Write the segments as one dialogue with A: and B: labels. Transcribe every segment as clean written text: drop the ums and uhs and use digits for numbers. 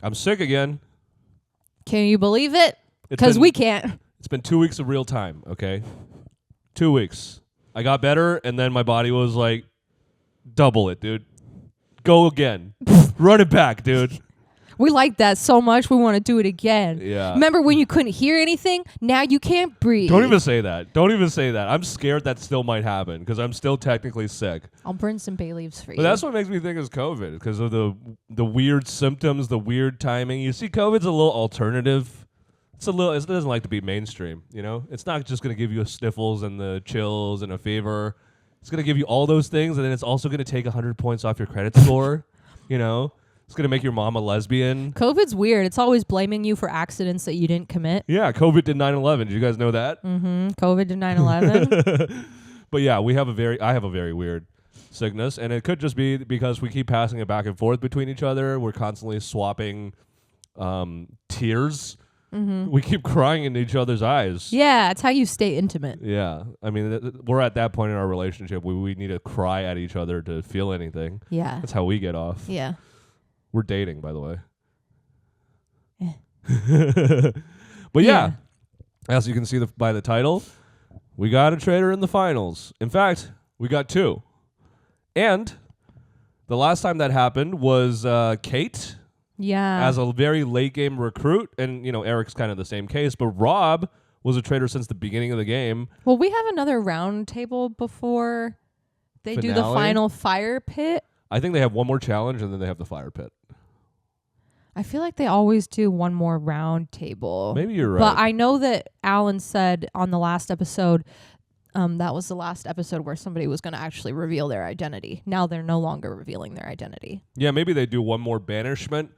A: I'm sick again.
B: Can you believe it? Because we can't.
A: It's been 2 weeks of real time, okay? 2 weeks. I got better, and then my body was like, double it, dude. Go again. Run it back, dude.
B: We like that so much, we want to do it again.
A: Yeah.
B: Remember when you couldn't hear anything? Now you can't breathe.
A: Don't even say that. Don't even say that. I'm scared that still might happen because I'm still technically sick.
B: I'll burn some bay leaves for you.
A: But that's what makes me think it's COVID because of the weird symptoms, the weird timing. You see, COVID's a little alternative. It doesn't like to be mainstream, you know? It's not just going to give you a sniffles and the chills and a fever. It's going to give you all those things, and then it's also going to take 100 points off your credit score, you know? It's going to make your mom a lesbian.
B: COVID's weird. It's always blaming you for accidents that you didn't commit.
A: Yeah, COVID did 9/11. Did you guys know that?
B: Mm-hmm. COVID did 9/11.
A: But yeah, I have a very weird sickness, and it could just be because we keep passing it back and forth between each other. We're constantly swapping tears. Mm-hmm. We keep crying into each other's eyes.
B: Yeah, it's how you stay intimate.
A: Yeah. I mean, we're at that point in our relationship where we need to cry at each other to feel anything.
B: Yeah.
A: That's how we get off.
B: Yeah.
A: We're dating, by the way.
B: Eh.
A: But yeah, as you can see by the title, we got a traitor in the finals. In fact, we got two. And the last time that happened was Kate.
B: Yeah.
A: As a very late game recruit, and Eric's kind of the same case, but Rob was a traitor since the beginning of the game.
B: Well, we have another round table before they do the final fire pit.
A: I think they have one more challenge and then they have the fire pit.
B: I feel like they always do one more round table.
A: Maybe you're right.
B: But I know that Alan said on the last episode, that was the last episode where somebody was going to actually reveal their identity. Now they're no longer revealing their identity.
A: Yeah, maybe they do one more banishment.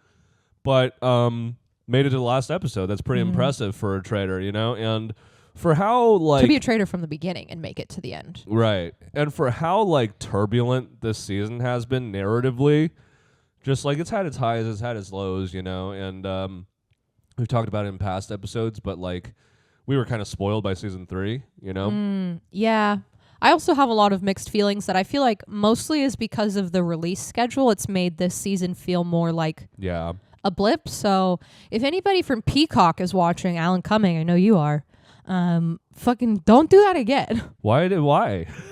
A: But made it to the last episode. That's pretty impressive for a traitor, and for how
B: to be a traitor from the beginning and make it to the end.
A: Right. And for how turbulent this season has been narratively, just it's had its highs, it's had its lows, and we've talked about it in past episodes, but we were kind of spoiled by season 3,
B: Yeah. I also have a lot of mixed feelings that I feel like mostly is because of the release schedule. It's made this season feel more like a blip. So if anybody from Peacock is watching, Alan Cumming, I know you are, fucking don't do that again.
A: Why?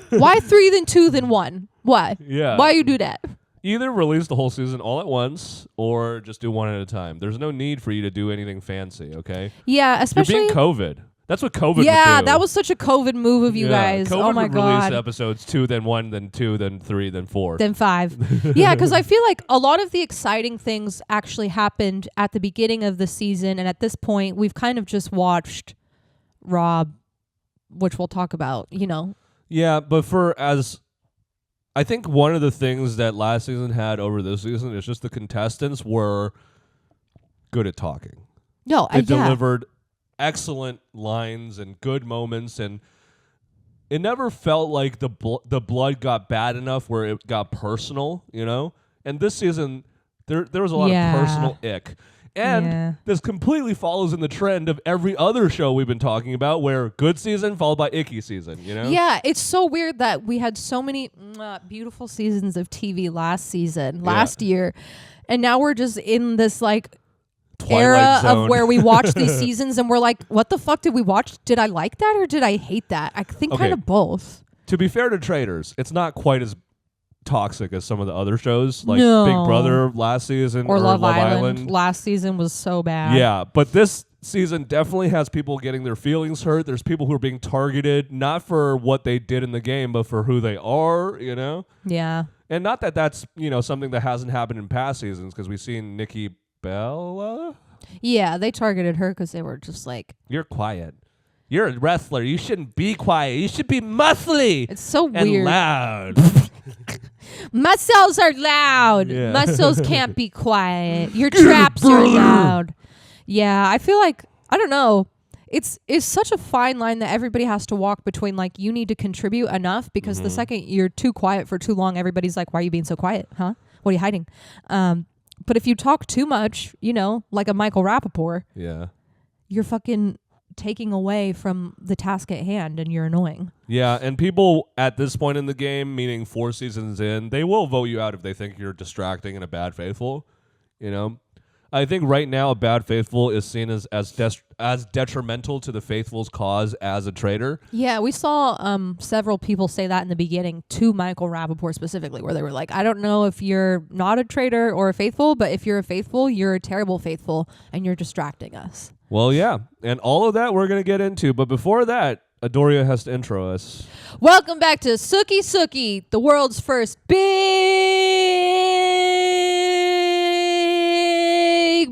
B: Why 3 then 2 then 1? Why?
A: Yeah.
B: Why you do that?
A: Either release the whole season all at once or just do one at a time. There's no need for you to do anything fancy, okay?
B: Yeah, especially...
A: You're being COVID. That's what COVID would do.
B: Yeah, that was such a COVID move of you guys.
A: COVID
B: oh my
A: would
B: God.
A: release episodes 2, then 1, then 2, then 3, then 4.
B: Then 5. Yeah, because I feel like a lot of the exciting things actually happened at the beginning of the season. And at this point, we've kind of just watched Rob, which we'll talk about,
A: Yeah, but I think one of the things that last season had over this season is just the contestants were good at talking.
B: No,
A: They delivered excellent lines and good moments, and it never felt like the blood got bad enough where it got personal, And this season, there was a lot of personal ick. And this completely follows in the trend of every other show we've been talking about, where good season followed by icky season,
B: Yeah, it's so weird that we had so many beautiful seasons of TV last year, and now we're just in this
A: Twilight
B: era
A: Zone.
B: of where we watch these seasons and we're like, what the fuck did we watch? Did I like that or did I hate that? I think kind of both.
A: To be fair to Traitors, it's not quite as toxic as some of the other shows, like
B: No.
A: Big Brother last season
B: Or Love Island last season was so bad.
A: Yeah, but this season definitely has people getting their feelings hurt. There's people who are being targeted, not for what they did in the game, but for who they are,
B: Yeah.
A: And not that that's, something that hasn't happened in past seasons, because we've seen Nikki Bella.
B: Yeah, they targeted her because they were just like...
A: You're quiet. You're a wrestler. You shouldn't be quiet. You should be muscly.
B: It's so
A: and
B: weird.
A: Loud.
B: Muscles are loud.
A: Yeah.
B: Muscles can't be quiet. Your traps are loud. Yeah, I feel like, I don't know. It's such a fine line that everybody has to walk between, you need to contribute enough, because the second you're too quiet for too long, everybody's like, why are you being so quiet? Huh? What are you hiding? But if you talk too much, like a Michael Rappaport, you're fucking taking away from the task at hand, and you're annoying.
A: Yeah, and people at this point in the game, meaning 4 seasons in, they will vote you out if they think you're distracting and a bad faithful, I think right now a bad faithful is seen as detrimental to the faithful's cause as a traitor.
B: Yeah, we saw several people say that in the beginning to Michael Rappaport specifically, where they were like, I don't know if you're not a traitor or a faithful, but if you're a faithful, you're a terrible faithful, and you're distracting us.
A: Well, yeah, and all of that we're going to get into, but before that, Adouria has to intro us.
B: Welcome back to Sooki Sooki, the world's first Big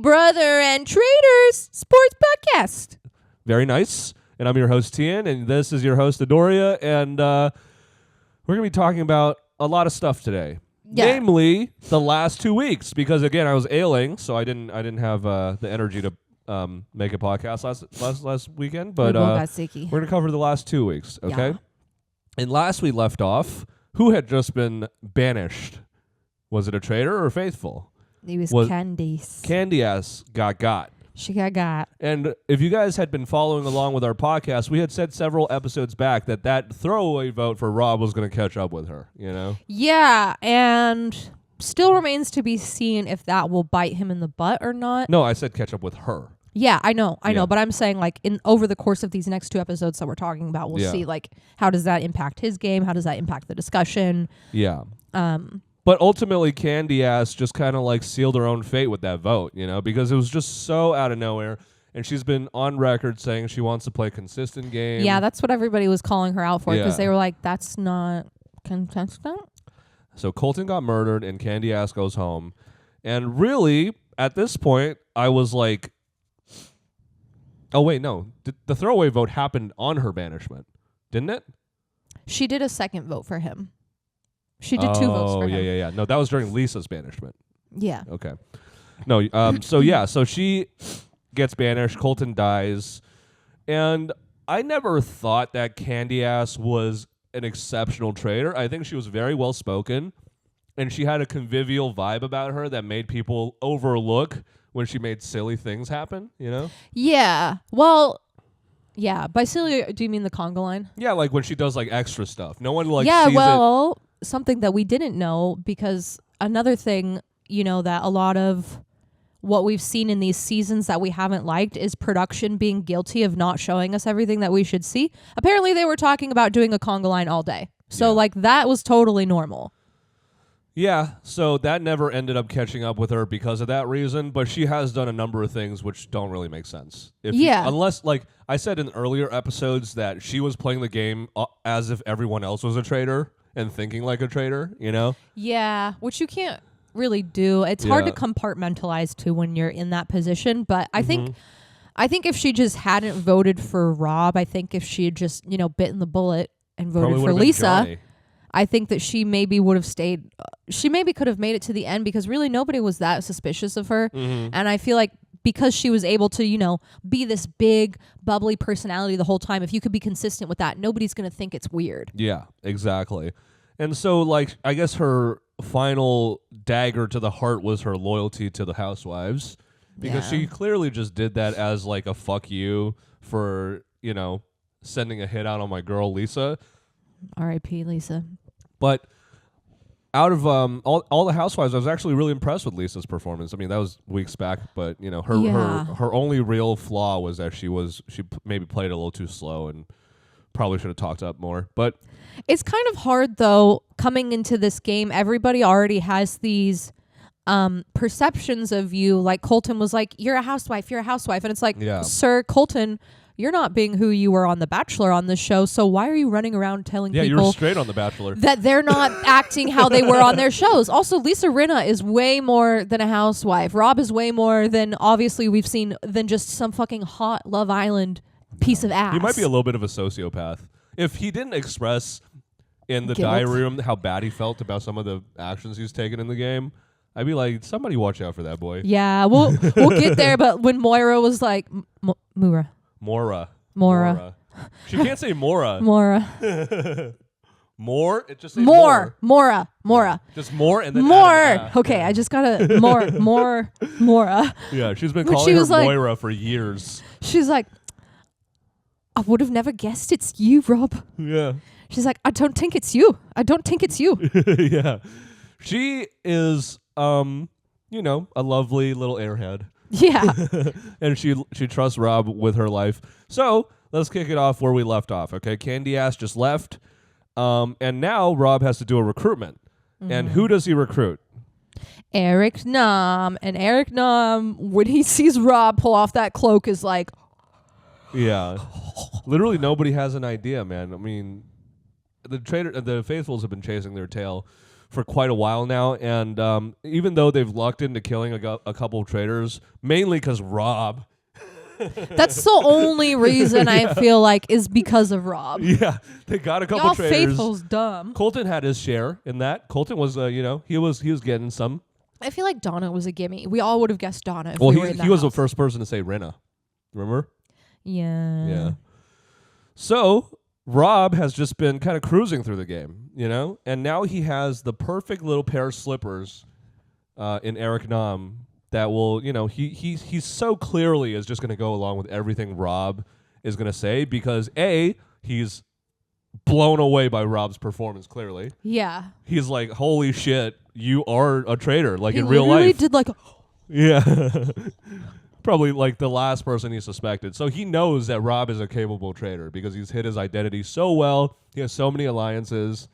B: Brother and Traitors sports podcast.
A: Very nice. And I'm your host, Tian, and this is your host, Adouria, and we're going to be talking about a lot of stuff today.
B: Yeah.
A: Namely, the last 2 weeks, because, again, I was ailing, so I didn't have the energy to make a podcast last weekend, but we're going to cover the last 2 weeks, okay?
B: Yeah.
A: And last we left off, who had just been banished? Was it a traitor or faithful?
B: It was Candice.
A: Candice got.
B: She got.
A: And if you guys had been following along with our podcast, we had said several episodes back that throwaway vote for Rob was going to catch up with her, you know?
B: Yeah, and still remains to be seen if that will bite him in the butt or not.
A: No, I said catch up with her.
B: Yeah, I know, but I'm saying like over the course of these next 2 episodes that we're talking about, we'll see like how does that impact his game? How does that impact the discussion?
A: Yeah. But ultimately, Candice just kind of like sealed her own fate with that vote, you know, because it was just so out of nowhere. And she's been on record saying she wants to play consistent game.
B: Yeah, that's what everybody was calling her out for because they were like, that's not consistent. So
A: Colton got murdered and Candice goes home. And really, at this point, I was like, oh, wait, no. The throwaway vote happened on her banishment, didn't it?
B: She did a second vote for him. She did 2 votes for him.
A: Oh, yeah. No, that was during Lisa's banishment.
B: Yeah.
A: Okay. No, so she gets banished. Colton dies. And I never thought that Candice was an exceptional traitor. I think she was very well spoken. And she had a convivial vibe about her that made people overlook when she made silly things happen, you know?
B: Yeah. Well, yeah. By silly, do you mean the conga line?
A: Yeah, like when she does like extra stuff. No one like
B: sees
A: it.
B: Something that we didn't know, because another thing, you know, that a lot of what we've seen in these seasons that we haven't liked is production being guilty of not showing us everything that we should see. Apparently they were talking about doing a conga line all day. So like that was totally normal.
A: Yeah, so that never ended up catching up with her because of that reason, but she has done a number of things which don't really make sense. Unless, like I said in earlier episodes, that she was playing the game as if everyone else was a traitor and thinking like a traitor, you know?
B: Yeah, which you can't really do. It's hard to compartmentalize to when you're in that position, but I think if she just hadn't voted for Rob, I think if she had just, you know, bitten the bullet and voted for Lisa, I think that she maybe would have stayed. She maybe could have made it to the end because really nobody was that suspicious of her. Mm-hmm. And I feel like because she was able to, you know, be this big, bubbly personality the whole time, if you could be consistent with that, nobody's going to think it's weird.
A: Yeah, exactly. And so, like, I guess her final dagger to the heart was her loyalty to the housewives because she clearly just did that as, like, a fuck you for, you know, sending a hit out on my girl, Lisa.
B: R.I.P. Lisa.
A: But out of all the housewives, I was actually really impressed with Lisa's performance. I mean, that was weeks back, but you know, her only real flaw was that she maybe played a little too slow and probably should have talked up more. But
B: it's kind of hard though, coming into this game, everybody already has these perceptions of you. Like Colton was like, you're a housewife, and it's like, Sir Colton, you're not being who you were on The Bachelor on this show, so why are you running around telling people...
A: Yeah, you were straight on The Bachelor.
B: ...that they're not acting how they were on their shows? Also, Lisa Rinna is way more than a housewife. Rob is way more than, obviously, we've seen, than just some fucking hot Love Island piece of ass.
A: He might be a little bit of a sociopath. If he didn't express in the diary room how bad he felt about some of the actions he's taken in the game, I'd be like, somebody watch out for that boy.
B: Yeah, we'll get there, but when Moira was like...
A: Mora. She can't say Mora. More? It just says
B: Mora. Yeah.
A: Just more and then
B: more. Okay, I just gotta Mora.
A: Yeah, she's been calling her Moira for years.
B: She's like, I would have never guessed it's you, Rob.
A: Yeah.
B: She's like, I don't think it's you.
A: Yeah. She is, you know, a lovely little airhead.
B: Yeah.
A: And she trusts Rob with her life. So let's kick it off where we left off. Okay, Candy Ass just left, and now Rob has to do a recruitment. And who does he recruit?
B: Eric Nam. And Eric Nam, when he sees Rob pull off that cloak, is like,
A: yeah, literally nobody has an idea, man. I mean, the faithfuls have been chasing their tail for quite a while now, and even though they've lucked into killing a couple of traitors, mainly because Rob.
B: That's the only reason I feel like is because of Rob.
A: Yeah, they got a couple
B: Y'all
A: traitors.
B: faithful's dumb.
A: Colton had his share in that. Colton was, he was getting some.
B: I feel like Donna was a gimme. We all would have guessed Donna if
A: Well,
B: we were in that
A: he was the
B: house.
A: first person to say Rinna. Remember?
B: Yeah.
A: Yeah. So Rob has just been kind of cruising through the game, and now he has the perfect little pair of slippers in Eric Nam that will, he so clearly is just going to go along with everything Rob is going to say because he's blown away by Rob's performance. Clearly,
B: Yeah.
A: he's like, "Holy shit, you are a traitor!" Like
B: He
A: in real
B: literally
A: life.
B: did like,
A: Yeah. Probably like the last person he suspected. So he knows that Rob is a capable traitor because he's hid his identity so well. He has so many alliances.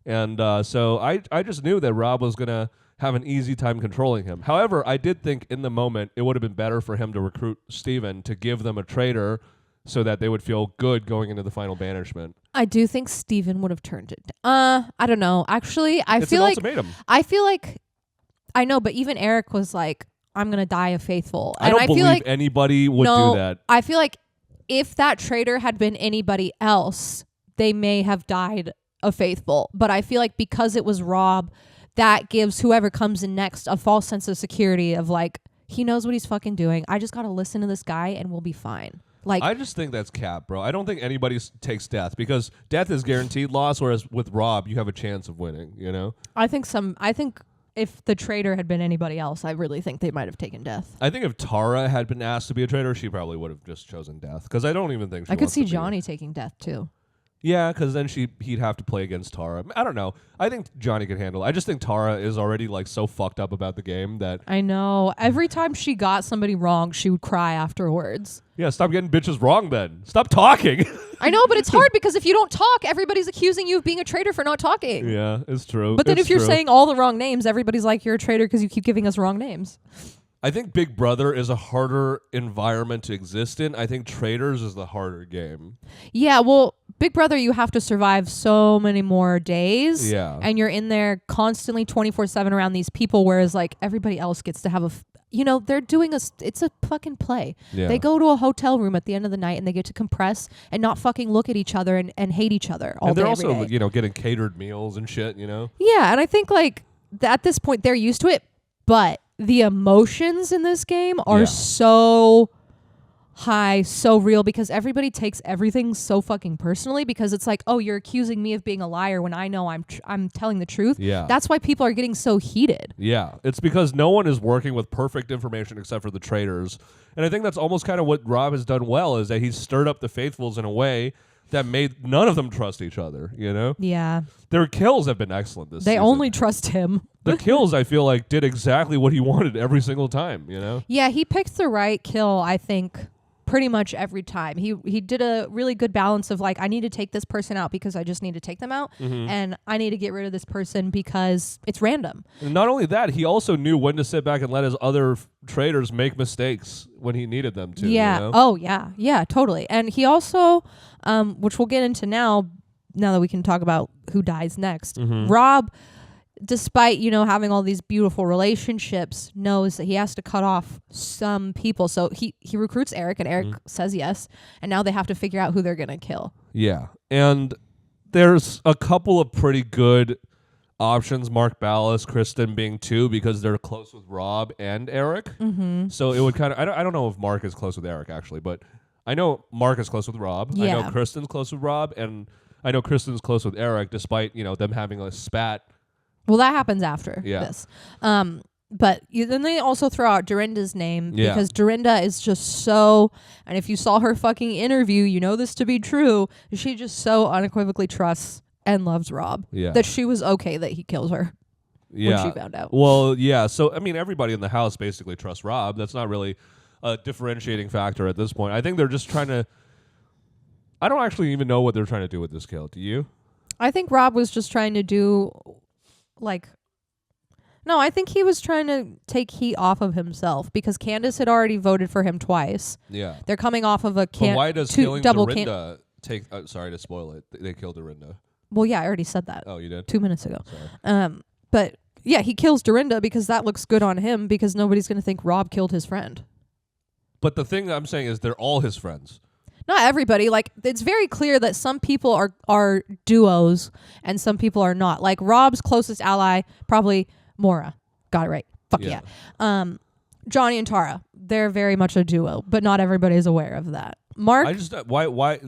A: And so I just knew that Rob was going to have an easy time controlling him. However, I did think in the moment it would have been better for him to recruit Steven to give them a traitor so that they would feel good going into the final banishment.
B: I do think Steven would have turned it. I don't know. Actually, I
A: It's
B: feel
A: an
B: like
A: ultimatum.
B: I know, but even Eric was like, I'm going to die a faithful.
A: I don't believe anybody would do that.
B: I feel like if that traitor had been anybody else, they may have died a faithful. But I feel like because it was Rob, that gives whoever comes in next a false sense of security of like, he knows what he's fucking doing. I just got to listen to this guy and we'll be fine. Like,
A: I just think that's cap, bro. I don't think anybody takes death because death is guaranteed loss, whereas with Rob, you have a chance of winning,
B: I think if the traitor had been anybody else, I really think they might have taken death.
A: I think if Tara had been asked to be a traitor, she probably would have just chosen death because I don't even think she
B: I could
A: wants
B: see
A: to be.
B: Johnny taking death too.
A: Yeah, because then he'd have to play against Tara. I don't know. I think Johnny could handle it. I just think Tara is already like so fucked up about the game that
B: I know. Every time she got somebody wrong, she would cry afterwards.
A: yeah, stop getting bitches wrong then. Stop talking.
B: I know, but it's hard because if you don't talk, everybody's accusing you of being a traitor for not talking.
A: Yeah, it's true.
B: But then
A: It's
B: if you're
A: true.
B: saying all the wrong names, everybody's like, you're a traitor because you keep giving us wrong names.
A: I think Big Brother is a harder environment to exist in. I think Traitors is the harder game.
B: Yeah, well, Big Brother, you have to survive so many more days.
A: Yeah.
B: And you're in there constantly 24/7 around these people, whereas like everybody else gets to have they're doing it's a fucking play.
A: Yeah.
B: They go to a hotel room at the end of the night and they get to compress and not fucking look at each other and hate each other all
A: And they're
B: day,
A: also,
B: every day.
A: getting catered meals and shit,
B: Yeah, and I think like at this point they're used to it, but the emotions in this game are
A: Yeah.
B: so high, so real because everybody takes everything so fucking personally because it's like, oh, you're accusing me of being a liar when I know I'm telling the truth.
A: Yeah.
B: That's why people are getting so heated.
A: Yeah, it's because no one is working with perfect information except for the traitors. And I think that's almost kind of what Rob has done well is that he's stirred up the faithfuls in a way that made none of them trust each other,
B: Yeah.
A: Their kills have been excellent this
B: They
A: season.
B: only trust him.
A: The kills, I feel like, did exactly what he wanted every single time,
B: Yeah, he picked the right kill, I think, pretty much every time. He did a really good balance of like, I need to take this person out because I just need to take them out, and I need to get rid of this person because it's random.
A: And not only that, he also knew when to sit back and let his other traitors make mistakes when he needed them to.
B: Yeah. Oh, yeah. Yeah, totally. And he also, which we'll get into now that we can talk about who dies next, Rob, despite, having all these beautiful relationships, knows that he has to cut off some people. So he recruits Eric, and Eric says yes. And now they have to figure out who they're going to kill.
A: Yeah. And there's a couple of pretty good options, Mark Ballas, Kristen being two, because they're close with Rob and Eric. So it would kind of, I don't know if Mark is close with Eric, actually, but I know Mark is close with Rob. I
B: Yeah.
A: know Kristen's close with Rob, and I know Kristen's close with Eric, despite, them having a spat.
B: Well, that happens after
A: Yeah.
B: this. But then they also throw out Dorinda's name because Dorinda is just so, and if you saw her fucking interview, you know this to be true, she just so unequivocally trusts and loves Rob
A: Yeah.
B: that she was okay that he kills her. when she found out.
A: Well, yeah. So, I mean, everybody in the house basically trusts Rob. That's not really a differentiating factor at this point. I think they're just trying to... I don't actually even know what they're trying to do with this kill. Do you?
B: I think Rob was just trying to do, like... No, I think he was trying to take heat off of himself because Candace had already voted for him twice.
A: Yeah.
B: They're coming off of a
A: But why does killing Dorinda take... sorry to spoil it. They killed Dorinda.
B: Well, yeah, I already said that.
A: Oh, you did?
B: 2 minutes ago.
A: Sorry.
B: But, yeah, he kills Dorinda because that looks good on him because nobody's going to think Rob killed his friend.
A: But the thing I'm saying is they're all his friends.
B: Not everybody. Like, it's very clear that some people are duos and some people are not. Like, Rob's closest ally, probably Mora. Got it right. Fuck yeah. Johnny and Tara, they're very much a duo, but not everybody's aware of that. Mark,
A: I just why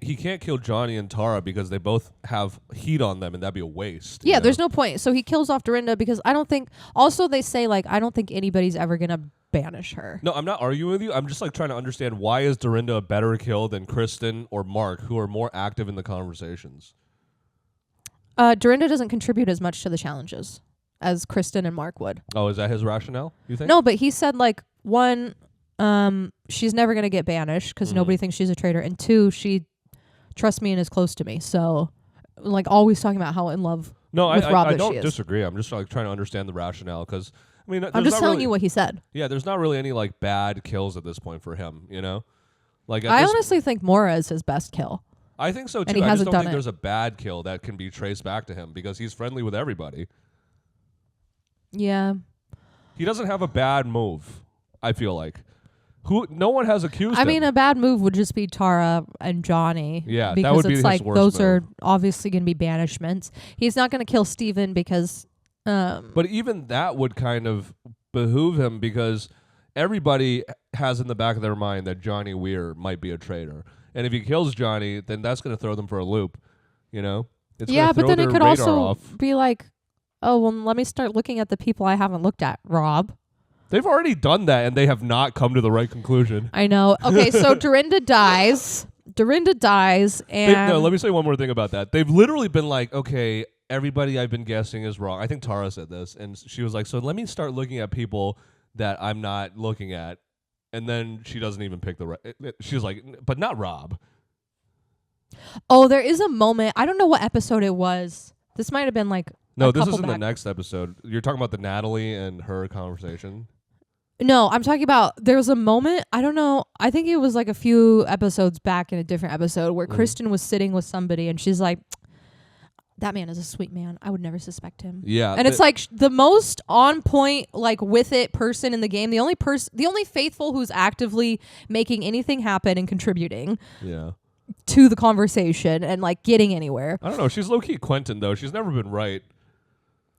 A: he can't kill Johnny and Tara because they both have heat on them and that'd be a waste.
B: Yeah, there's no point. So he kills off Dorinda because I don't think... Also, they say, like, I don't think anybody's ever going to banish her.
A: No, I'm not arguing with you. I'm just, like, trying to understand why is Dorinda a better kill than Kristen or Mark, who are more active in the conversations?
B: Dorinda doesn't contribute as much to the challenges as Kristen and Mark would.
A: Oh, is that his rationale, you think?
B: No, but he said, like, one... she's never gonna get banished because nobody thinks she's a traitor, and two, she trusts me and is close to me. So, like, always talking about how in love.
A: No,
B: with Rob
A: I
B: that
A: don't
B: she is.
A: disagree. I'm just like trying to understand the rationale because I mean,
B: I'm just telling you what he said.
A: Yeah, there's not really any like bad kills at this point for him. You know, like
B: I honestly think Mora is his best kill.
A: I think so too.
B: And he
A: I just
B: hasn't
A: don't
B: done
A: think
B: it.
A: there's a bad kill that can be traced back to him because he's friendly with everybody.
B: Yeah.
A: He doesn't have a bad move. I feel like. No one has accused him.
B: I mean, a bad move would just be Tara and Johnny.
A: Yeah,
B: because
A: that would be
B: it's
A: his
B: like
A: worst
B: those
A: move.
B: are obviously going to be banishments. He's not going to kill Steven because.
A: But even that would kind of behoove him because everybody has in the back of their mind that Johnny Weir might be a traitor, and if he kills Johnny, then that's going to throw them for a loop. You know? It's
B: yeah, but then it could also
A: off.
B: be like, oh, well, let me start looking at the people I haven't looked at, Rob.
A: They've already done that, and they have not come to the right conclusion.
B: I know. Okay, so Dorinda dies. And...
A: No, let me say one more thing about that. They've literally been like, okay, everybody I've been guessing is wrong. I think Tara said this, and she was like, so let me start looking at people that I'm not looking at. And then she doesn't even pick the right... She's like, but not Rob.
B: Oh, there is a moment. I don't know what episode it was. This might have been like...
A: No, this is in the next episode. You're talking about the Natalie and her conversation?
B: No, I'm talking about there was a moment, I don't know, I think it was like a few episodes back in a different episode where Kristen was sitting with somebody and she's like, that man is a sweet man. I would never suspect him.
A: Yeah.
B: And it's like the most on point, like with it person in the game, the only faithful who's actively making anything happen and contributing.
A: Yeah.
B: To the conversation and like getting anywhere.
A: I don't know. She's low-key Quentin, though. She's never been right.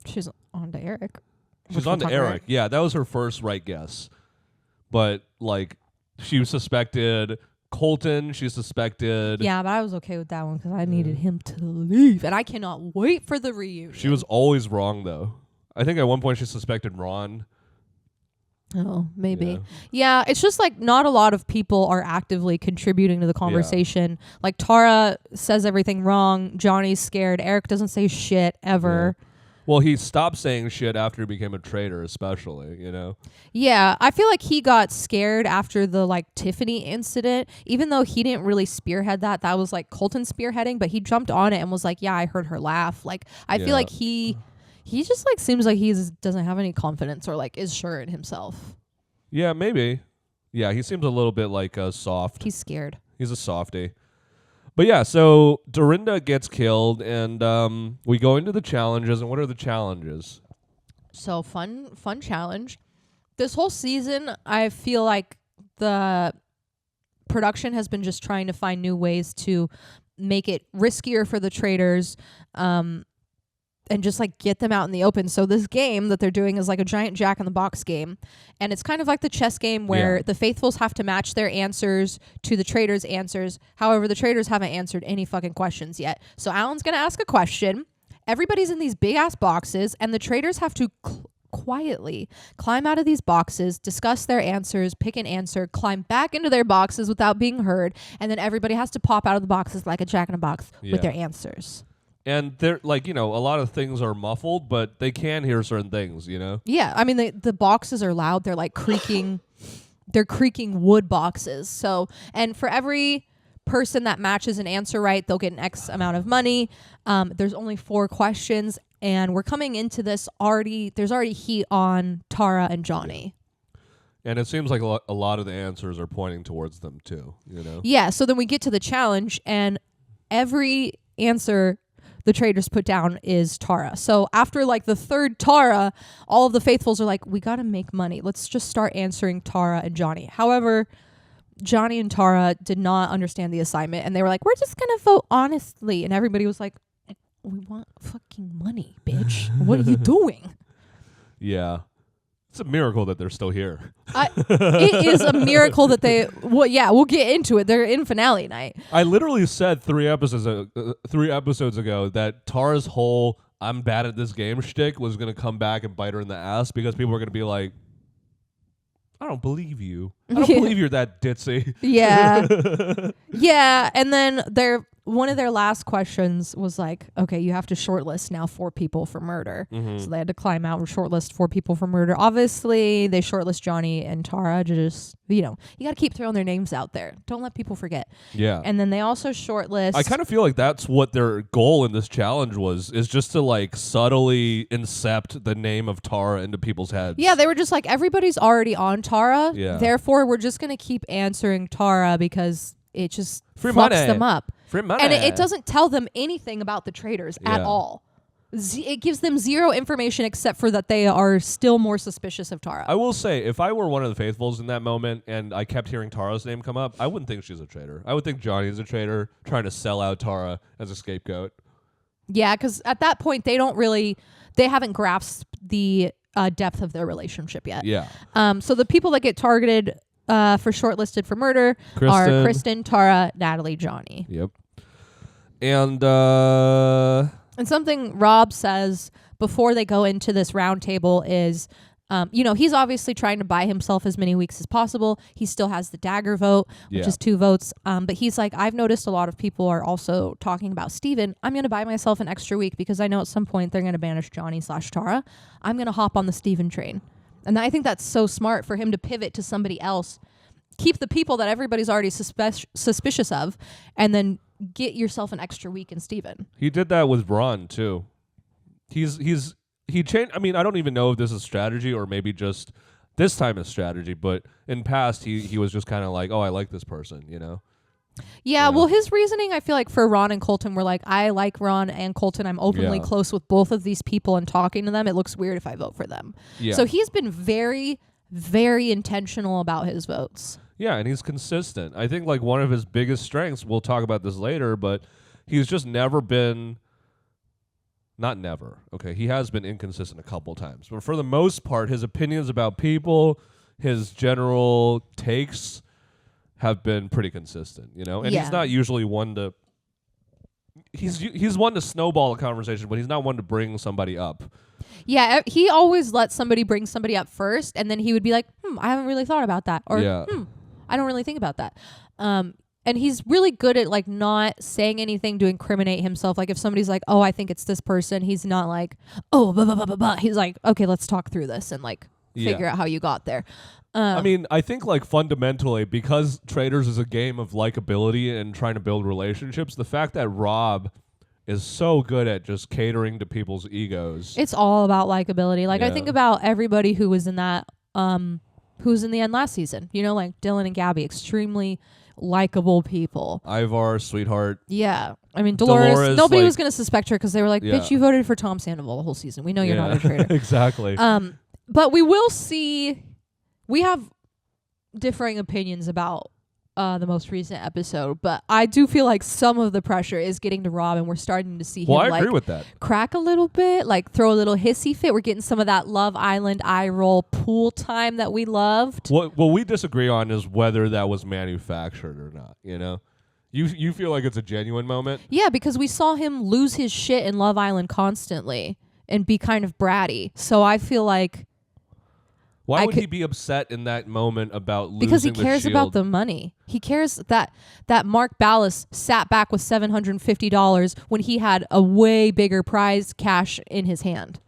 B: She's on to Eric.
A: She's on to Eric. Yeah, that was her first right guess. But, like, she suspected Colton. She suspected...
B: Yeah, but I was okay with that one because I needed him to leave. And I cannot wait for the reunion.
A: She was always wrong, though. I think at one point she suspected Ron.
B: Oh, maybe. Yeah, it's just like not a lot of people are actively contributing to the conversation. Yeah. Like Tara says everything wrong. Johnny's scared. Eric doesn't say shit ever.
A: Yeah. Well, he stopped saying shit after he became a traitor, especially, you know?
B: Yeah, I feel like he got scared after the, like, Tiffany incident. Even though he didn't really spearhead that. That was, like, Colton spearheading. But he jumped on it and was like, yeah, I heard her laugh. Like, I feel like he just, like, seems like he doesn't have any confidence or, like, is sure in himself.
A: Yeah, maybe. Yeah, he seems a little bit, like, soft.
B: He's scared.
A: He's a softie. But yeah, so Dorinda gets killed, and we go into the challenges. And what are the challenges?
B: So fun challenge. This whole season, I feel like the production has been just trying to find new ways to make it riskier for the traders, and just like get them out in the open. So this game that they're doing is like a giant Jack in the Box game. And it's kind of like the chess game where the faithfuls have to match their answers to the traders' answers. However, the traders haven't answered any fucking questions yet. So Alan's going to ask a question. Everybody's in these big ass boxes and the traders have to quietly climb out of these boxes, discuss their answers, pick an answer, climb back into their boxes without being heard. And then everybody has to pop out of the boxes like a Jack in a Box with their answers.
A: And they're like, a lot of things are muffled, but they can hear certain things,
B: Yeah, I mean the boxes are loud. They're like creaking. They're creaking wood boxes. So, and for every person that matches an answer right, they'll get an X amount of money. There's only 4 questions, and we're coming into this already. There's already heat on Tara and Johnny.
A: And it seems like a lot of the answers are pointing towards them too,
B: Yeah, so then we get to the challenge, and every answer the traders put down is Tara. So after like the third Tara, all of the faithfuls are like, we got to make money. Let's just start answering Tara and Johnny. However, Johnny and Tara did not understand the assignment, and they were like, we're just going to vote honestly. And everybody was like, we want fucking money, bitch. What are you doing?
A: Yeah. It's a miracle that they're still here.
B: It is a miracle that we'll get into it. They're in finale night.
A: I literally said 3 episodes ago that Tara's whole "I'm bad at this game" shtick was going to come back and bite her in the ass because people were going to be like, I don't believe you. I don't believe you're that ditzy.
B: Yeah. Yeah, and then one of their last questions was like, okay, you have to shortlist now 4 people for murder.
A: Mm-hmm.
B: So they had to climb out and shortlist 4 people for murder. Obviously, they shortlist Johnny and Tara to just, you got to keep throwing their names out there. Don't let people forget.
A: Yeah.
B: And then they also shortlist.
A: I kind of feel like that's what their goal in this challenge is just to like subtly incept the name of Tara into people's heads.
B: Yeah, they were just like, everybody's already on Tara.
A: Yeah.
B: Therefore, we're just going to keep answering Tara because it just
A: Free
B: fucks
A: money.
B: them up.
A: Free money.
B: And it doesn't tell them anything about the traders at all. It gives them 0 information except for that they are still more suspicious of Tara.
A: I will say, if I were one of the faithfuls in that moment and I kept hearing Tara's name come up, I wouldn't think she's a traitor. I would think Johnny's a traitor trying to sell out Tara as a scapegoat.
B: Yeah, because at that point, they haven't grasped the depth of their relationship yet.
A: Yeah.
B: So the people that get targeted for shortlisted for murder are Kristen, Tara, Natalie, Johnny.
A: Yep. And
B: something Rob says before they go into this round table is, he's obviously trying to buy himself as many weeks as possible. He still has the dagger vote, which is 2 votes. But he's like, I've noticed a lot of people are also talking about Steven. I'm going to buy myself an extra week because I know at some point they're going to banish Johnny/Tara. I'm going to hop on the Steven train. And I think that's so smart for him to pivot to somebody else, keep the people that everybody's already suspicious of, and then get yourself an extra week in Steven.
A: he did that with Ron too. He changed. I mean, I don't even know if this is strategy or maybe just this time is strategy. But in past, he was just kind of like, oh, I like this person,
B: Yeah, well, his reasoning, I feel like for Ron and Colton were like, I like Ron and Colton. I'm openly close with both of these people and talking to them. It looks weird if I vote for them.
A: Yeah.
B: So he's been very, very intentional about his votes.
A: Yeah, and he's consistent. I think like one of his biggest strengths, we'll talk about this later, but he's just never been, not never, okay, he has been inconsistent a couple times. But for the most part, his opinions about people, his general takes have been pretty consistent, And he's not usually one to, he's one to snowball a conversation, but he's not one to bring somebody up.
B: Yeah, he always lets somebody bring somebody up first, and then he would be like, I haven't really thought about that. Or, I don't really think about that. And he's really good at like not saying anything to incriminate himself. Like if somebody's like, oh, I think it's this person, he's not like, oh, blah, blah, blah, blah, blah. He's like, okay, let's talk through this and like figure out how you got there.
A: I mean, I think like fundamentally, because Traitors is a game of likability and trying to build relationships, the fact that Rob is so good at just catering to people's egos.
B: It's all about likability. Like I think about everybody who was in that, who was in the end last season. Like Dylan and Gabby, extremely likable people.
A: Ivar, sweetheart.
B: Yeah. I mean, Dolores nobody was going to suspect her because they were like, bitch, you voted for Tom Sandoval the whole season. We know you're not a traitor.
A: Exactly.
B: But we will see, we have differing opinions about the most recent episode, but I do feel like some of the pressure is getting to Rob, and we're starting to see him
A: I agree with that.
B: Crack a little bit, like throw a little hissy fit. We're getting some of that Love Island eye roll pool time that we loved.
A: What we disagree on is whether that was manufactured or not, You feel like it's a genuine moment?
B: Yeah, because we saw him lose his shit in Love Island constantly and be kind of bratty. So I feel like
A: Why would he be upset in that moment about losing
B: because he
A: the
B: cares
A: shield?
B: about the money. He cares that Mark Ballas sat back with $750 when he had a way bigger prize cash in his hand.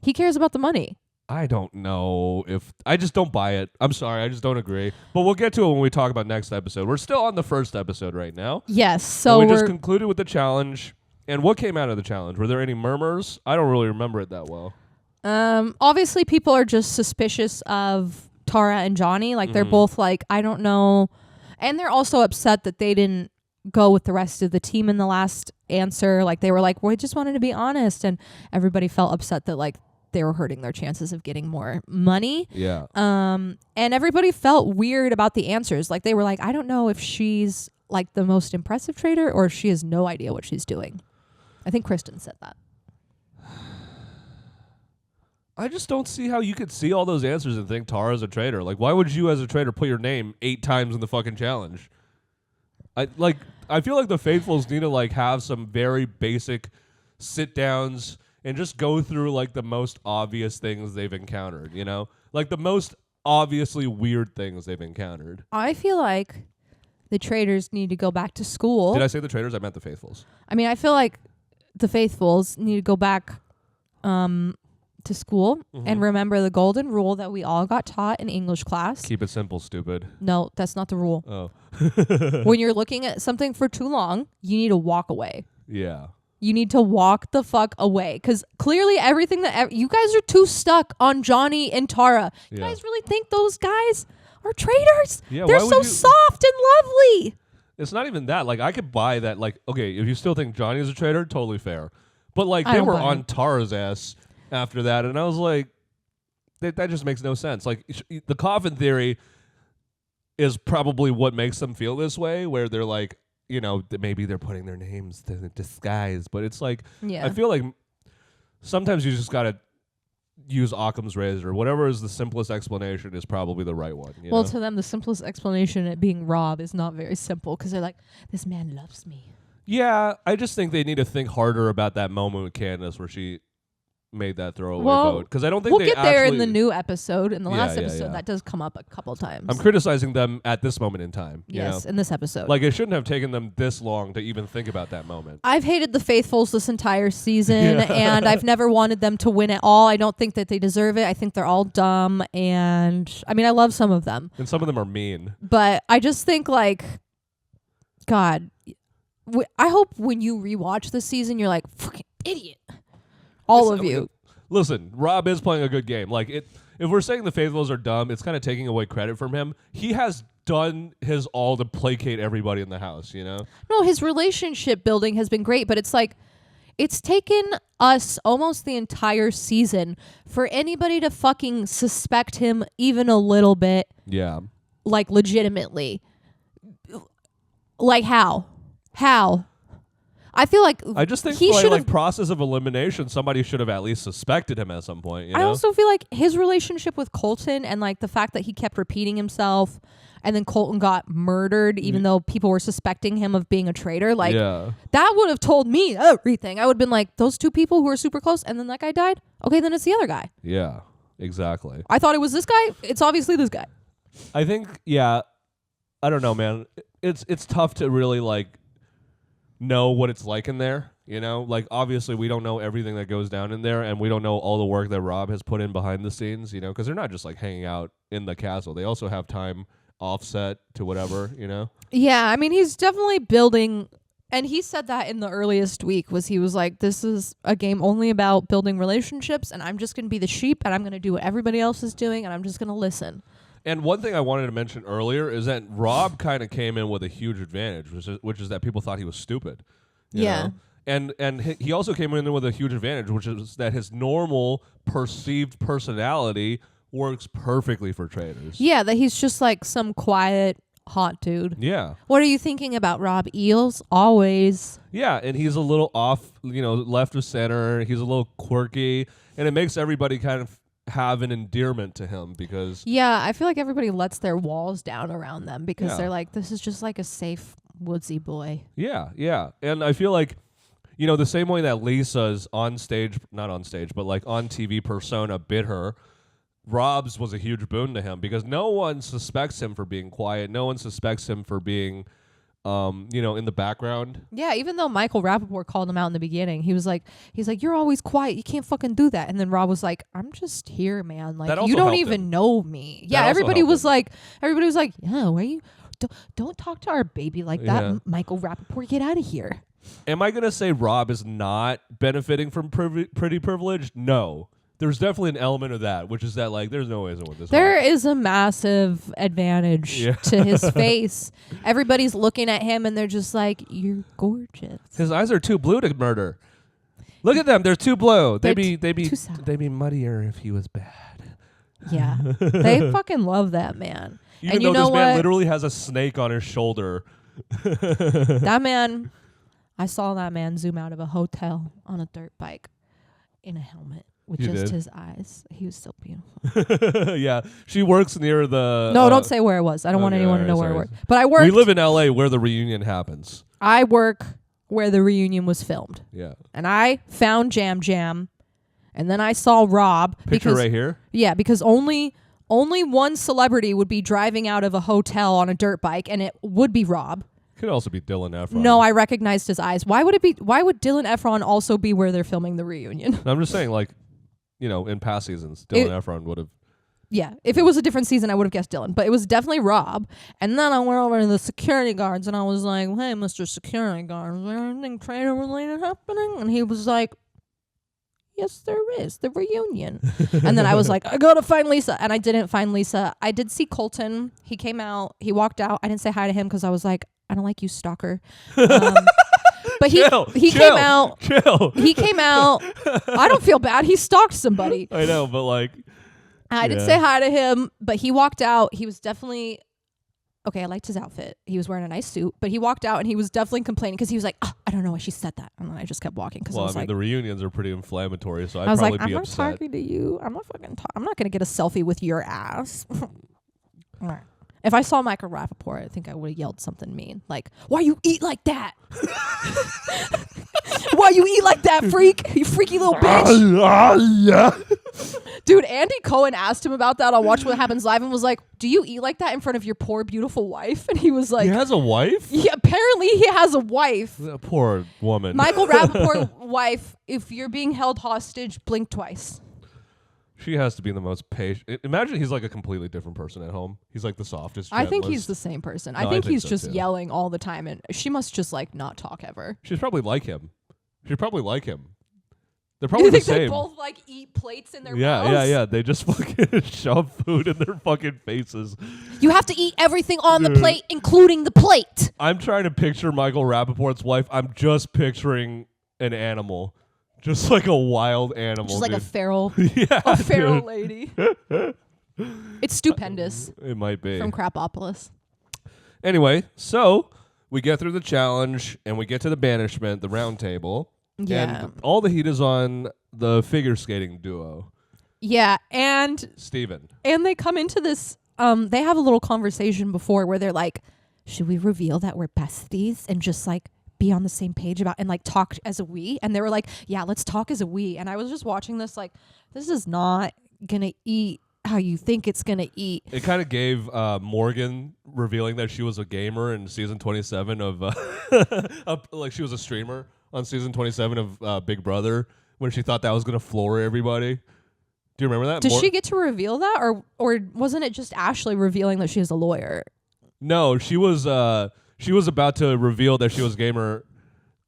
B: He cares about the money.
A: I don't know if I just don't buy it. I'm sorry, I just don't agree. But we'll get to it when we talk about next episode. We're still on the first episode right now.
B: Yes, so
A: we just concluded with the challenge. And what came out of the challenge? Were there any murmurs? I don't really remember it that well.
B: Obviously people are just suspicious of Tara and Johnny. Like they're both like, I don't know. And they're also upset that they didn't go with the rest of the team in the last answer. Like they were like, we just wanted to be honest. And everybody felt upset that like they were hurting their chances of getting more money.
A: Yeah.
B: And everybody felt weird about the answers. Like they were like, I don't know if she's like the most impressive trader or if she has no idea what she's doing. I think Kristen said that.
A: I just don't see how you could see all those answers and think Tara's a traitor. Like, why would you as a traitor put your name 8 times in the fucking challenge? I feel like the faithfuls need to like have some very basic sit downs and just go through like the most obvious things they've encountered, you know? Like the most obviously weird things they've encountered.
B: I feel like the traders need to go back to school.
A: Did I say the traders? I meant the faithfuls.
B: I mean, I feel like the faithfuls need to go back to school and remember the golden rule that we all got taught in English class.
A: Keep it simple, stupid.
B: No, that's not the rule.
A: Oh.
B: When you're looking at something for too long, you need to walk away.
A: Yeah.
B: You need to walk the fuck away. Because clearly everything that... you guys are too stuck on Johnny and Tara. You guys really think those guys are traitors?
A: Yeah,
B: they're so soft and lovely.
A: It's not even that. Like, I could buy that. Like, okay, if you still think Johnny is a traitor, totally fair. But, like, they were on Tara's ass after that. And I was like, that just makes no sense. Like, the coffin theory is probably what makes them feel this way, where they're like, you know, maybe they're putting their names to disguise. But it's like, I feel like sometimes you just got to use Occam's razor. Whatever is the simplest explanation is probably the right one. You know?
B: To them, the simplest explanation at being Rob is not very simple because they're like, this man loves me.
A: Yeah, I just think they need to think harder about that moment with Candace where she made that throwaway vote, because I don't think
B: we'll get there in the new episode. In the last episode, that does come up a couple times.
A: I'm criticizing them at this moment in time.
B: Yes, in this episode.
A: Like, it shouldn't have taken them this long to even think about that moment.
B: I've hated the faithfuls this entire season, and I've never wanted them to win at all. I don't think that they deserve it. I think they're all dumb, and I mean, I love some of them.
A: And some of them are mean.
B: But I just think, like, God, I hope when you rewatch this season, you're like, fucking idiot. All of you.
A: Listen, Rob is playing a good game. Like, if we're saying the faithfuls are dumb, it's kind of taking away credit from him. He has done his all to placate everybody in the house, you know?
B: No, his relationship building has been great, but it's like, it's taken us almost the entire season for anybody to fucking suspect him even a little bit.
A: Yeah.
B: Like, legitimately. Like, how? How? I feel like
A: I just think like process of elimination, somebody should have at least suspected him at some point. You know?
B: I also feel like his relationship with Colton and like the fact that he kept repeating himself, and then Colton got murdered, even though people were suspecting him of being a traitor. Like that would have told me everything. I would have been like, those two people who are super close, and then that guy died. Okay, then it's the other guy.
A: Yeah, exactly.
B: I thought it was this guy. It's obviously this guy.
A: I think. Yeah, I don't know, man. It's tough to really like know what it's like in there, you know? Like, obviously, we don't know everything that goes down in there, and we don't know all the work that Rob has put in behind the scenes, you know? Because they're not just, like, hanging out in the castle. They also have time offset to whatever, you know?
B: Yeah, I mean, he's definitely building, and he said that in the earliest week, he was like, this is a game only about building relationships, and I'm just going to be the sheep, and I'm going to do what everybody else is doing, and I'm just going to listen.
A: And one thing I wanted to mention earlier is that Rob kind of came in with a huge advantage, which is that people thought he was stupid. You know? And he also came in with a huge advantage, which is that his normal perceived personality works perfectly for traders. Yeah,
B: that he's just like some quiet, hot dude.
A: Yeah.
B: What are you thinking about, Rob? Eels? Always.
A: Yeah, and he's a little off, left of center. He's a little quirky, and it makes everybody kind of have an endearment to him because
B: I feel like everybody lets their walls down around them because they're like, this is just like a safe woodsy boy.
A: Yeah. And I feel like, the same way that Lisa's not on stage, but like on TV persona bit her, Rob's was a huge boon to him because no one suspects him for being quiet. No one suspects him for being, in the background.
B: Yeah, even though Michael Rappaport called him out in the beginning, he's like, you're always quiet. You can't fucking do that. And then Rob was like, I'm just here, man. Like, you don't even know me. Yeah, everybody was like, yeah, why you don't talk to our baby like that, Michael Rappaport. Get out of here.
A: Am I gonna say Rob is not benefiting from pretty privilege? No. There's definitely an element of that, which is that like there's no way to win this.
B: There is a massive advantage to his face. Everybody's looking at him and they're just like, "You're gorgeous."
A: His eyes are too blue to murder. Look at them; they're too blue. They'd be muddier if he was bad.
B: Yeah, they fucking love that man.
A: Even
B: and
A: though
B: you know
A: this man
B: what?
A: literally has a snake on his shoulder.
B: That man, I saw that man zoom out of a hotel on a dirt bike in a helmet. With his eyes. He was so beautiful.
A: Yeah. She works near the...
B: No, don't say where it was. I don't want anyone to know where it was. But I worked...
A: We live in L.A. where the reunion happens.
B: I work where the reunion was filmed.
A: Yeah.
B: And I found Jam Jam. And then I saw Rob.
A: Picture right here?
B: Yeah, because only one celebrity would be driving out of a hotel on a dirt bike, and it would be Rob.
A: Could also be Dylan Efron.
B: No, I recognized his eyes. Why would Dylan Efron also be where they're filming the reunion?
A: I'm just saying, like... in past seasons, Dylan Efron would have...
B: Yeah, if it was a different season, I would have guessed Dylan. But it was definitely Rob. And then I went over to the security guards, and I was like, hey, Mr. Security Guard, is there anything traitor-related happening? And he was like, yes, there is. The reunion. And then I was like, I gotta find Lisa. And I didn't find Lisa. I did see Colton. He came out. He walked out. I didn't say hi to him because I was like, I don't like you, stalker. But he came out.
A: Chill.
B: He came out. I don't feel bad. He stalked somebody.
A: I know, but like...
B: I didn't say hi to him, but he walked out. He was definitely... Okay, I liked his outfit. He was wearing a nice suit, but he walked out and he was definitely complaining because he was like, I don't know why she said that. And then I just kept walking because
A: the reunions are pretty inflammatory, so
B: I was
A: probably
B: like,
A: be
B: I'm
A: upset.
B: not talking to you. I'm not fucking I'm not going to get a selfie with your ass. If I saw Michael Rappaport, I think I would have yelled something mean. Like, why you eat like that? Why you eat like that, freak? You freaky little bitch.
A: Yeah.
B: Dude, Andy Cohen asked him about that on Watch What Happens Live and was like, do you eat like that in front of your poor, beautiful wife? And he was like...
A: He has a wife?
B: Yeah, apparently he has a wife.
A: That poor woman.
B: Michael Rappaport's wife, if you're being held hostage, blink twice.
A: She has to be the most patient. Imagine he's like a completely different person at home. He's like the softest,
B: I think
A: gentlest.
B: he's the same person.
A: No,
B: I think he's
A: so
B: just
A: too.
B: yelling all the time, and she must just like not talk ever.
A: She's probably like him. She'd probably like him. They're
B: You
A: probably the
B: think
A: same.
B: they both like eat plates in their mouths?
A: Yeah. They just fucking shove food in their fucking faces.
B: You have to eat everything on the plate, including the plate.
A: I'm trying to picture Michael Rappaport's wife. I'm just picturing an animal. Just like a wild animal.
B: Just like
A: dude.
B: a feral,
A: yeah,
B: a feral
A: dude.
B: lady. It's stupendous.
A: It might be.
B: From Crapopolis.
A: Anyway, so we get through the challenge and we get to the banishment, the round table.
B: Yeah.
A: And all the heat is on the figure skating duo.
B: Yeah, and
A: Steven.
B: And they come into this, they have a little conversation before where they're like, should we reveal that we're besties and just like be on the same page about and like talk as a we? And they were like, yeah, let's talk as a we. And I was just watching this like, this is not gonna eat how you think it's gonna eat.
A: It kind of gave Morgan revealing that she was a gamer in season 27 of like she was a streamer on season 27 of Big Brother when she thought that was gonna floor everybody. Do you remember that?
B: Did she get to reveal that, or wasn't it just Ashley revealing that she is a lawyer?
A: No, she was about to reveal that she was a gamer,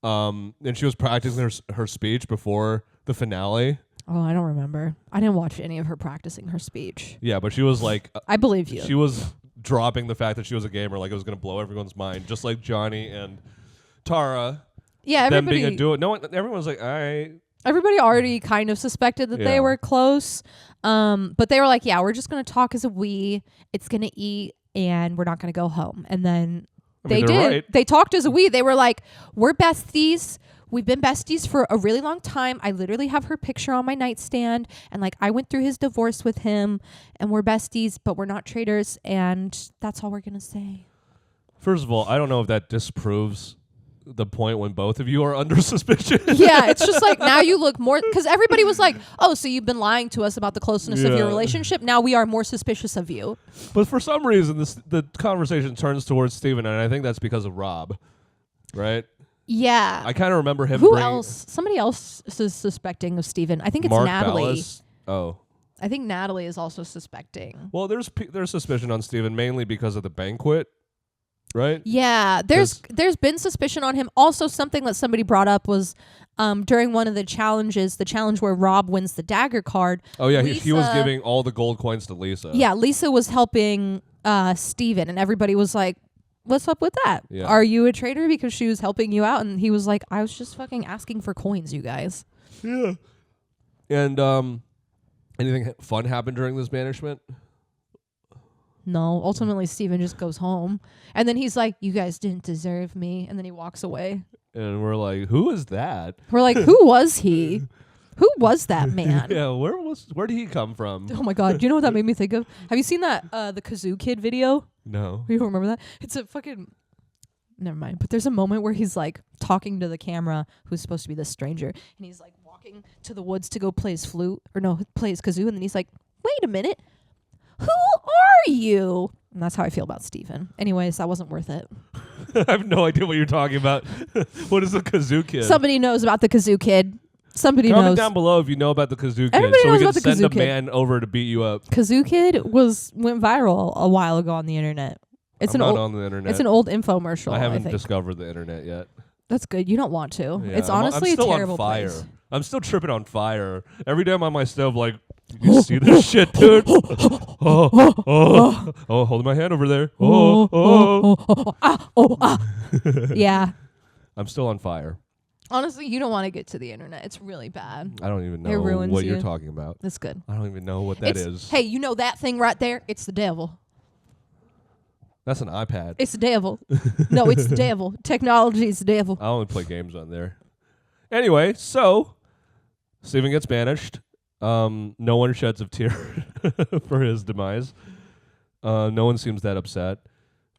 A: and she was practicing her speech before the finale.
B: Oh, I don't remember. I didn't watch any of her practicing her speech.
A: Yeah, but she was like...
B: I believe you.
A: She was dropping the fact that she was a gamer like it was going to blow everyone's mind, just like Johnny and Tara.
B: Yeah,
A: them
B: everybody...
A: being a duo. Everyone's like, all right.
B: Everybody already kind of suspected that they were close, but they were like, yeah, we're just going to talk as a we. It's going to eat, and we're not going to go home. And then... They did.
A: Right.
B: They talked as a we. They were like, we're besties. We've been besties for a really long time. I literally have her picture on my nightstand. And like, I went through his divorce with him and we're besties, but we're not traitors. And that's all we're going to say.
A: First of all, I don't know if that disproves the point when both of you are under suspicion.
B: Yeah, it's just like now you look more because everybody was like, "Oh, so you've been lying to us about the closeness of your relationship. Now we are more suspicious of you."
A: But for some reason, the conversation turns towards Steven, and I think that's because of Rob, right?
B: Yeah.
A: I kind of remember him.
B: Who else? Somebody else is suspecting of Steven. I think it's
A: Mark
B: Natalie.
A: Ballas. Oh.
B: I think Natalie is also suspecting.
A: Well, there's suspicion on Steven mainly because of the banquet, right?
B: Yeah, there's been suspicion on him. Also, something that somebody brought up was during one of the challenges, the challenge where Rob wins the dagger card.
A: Oh yeah, he was giving all the gold coins to Lisa.
B: Yeah, Lisa was helping Steven, and everybody was like, "What's up with that?
A: Yeah.
B: Are you a traitor because she was helping you out?" And he was like, "I was just fucking asking for coins, you guys."
A: Yeah. And anything fun happened during this banishment?
B: No, ultimately Steven just goes home. And then he's like, "You guys didn't deserve me." And then he walks away.
A: And we're like, who is that?
B: We're like, who was he? Who was that man?
A: Yeah, where did he come from?
B: Oh my God. Do you know what that made me think of? Have you seen that the Kazoo Kid video?
A: No.
B: You don't remember that? It's a fucking never mind. But there's a moment where he's like talking to the camera who's supposed to be this stranger, and he's like walking to the woods to go play his flute play his kazoo, and then he's like, "Wait a minute. Who are you?" And that's how I feel about Steven. Anyways, that wasn't worth it.
A: I have no idea what you're talking about. What is the Kazoo Kid?
B: Somebody knows about the Kazoo Kid. Somebody
A: Comment
B: knows.
A: down below if you know about the Kazoo Kid,
B: Everybody
A: so we
B: knows
A: can
B: about the
A: send
B: Kazoo
A: a
B: Kid.
A: man over to beat you up.
B: Kazoo Kid went viral a while ago on the internet.
A: I'm not on the internet.
B: It's an old infomercial.
A: I haven't
B: think.
A: discovered the internet yet.
B: That's good. You don't want to.
A: Yeah,
B: It's
A: I'm
B: honestly
A: still
B: a terrible
A: on fire.
B: place.
A: I'm still tripping on fire. Every day I'm on my stove, like, you see this shit, dude? Holding my hand over there.
B: Yeah.
A: I'm still on fire.
B: Honestly, you don't want to get to the internet. It's really bad.
A: I don't even
B: It
A: know
B: ruins
A: what
B: you.
A: you're talking about.
B: That's good.
A: I don't even know what that is.
B: Hey, you know that thing right there? It's the devil.
A: That's an iPad.
B: It's the devil. No, it's the devil. Technology is the devil.
A: I only play games on there. Anyway, so Steven gets banished. No one sheds a tear for his demise. No one seems that upset.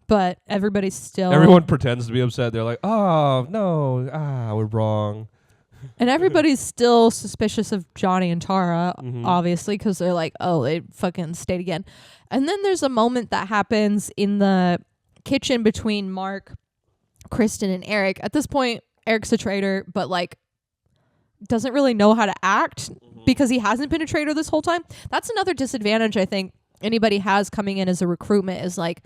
B: But everybody's still...
A: Everyone pretends to be upset. They're like, "Oh, no. We're wrong."
B: And everybody's still suspicious of Johnny and Tara,
A: Mhm.
B: obviously, because they're like, "Oh, they fucking stayed again." And then there's a moment that happens in the kitchen between Mark, Kristen, and Eric. At this point, Eric's a traitor, but like doesn't really know how to act because he hasn't been a traitor this whole time. That's another disadvantage I think anybody has coming in as a recruitment is like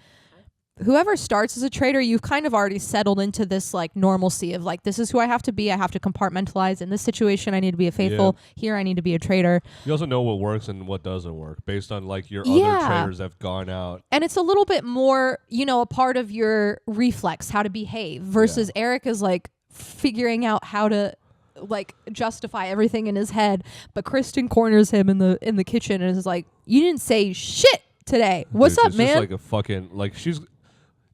B: whoever starts as a traitor, you've kind of already settled into this like normalcy of like, this is who I have to be. I have to compartmentalize. In this situation, I need to be a faithful.
A: Yeah.
B: Here, I need to be a traitor.
A: You also know what works and what doesn't work based on like your other traitors that have gone out.
B: And it's a little bit more, a part of your reflex, how to behave versus Eric is like figuring out how to like justify everything in his head. But Kristen corners him in the kitchen and is like, "You didn't say shit today. What's
A: Dude,
B: up, man?"
A: Just like a fucking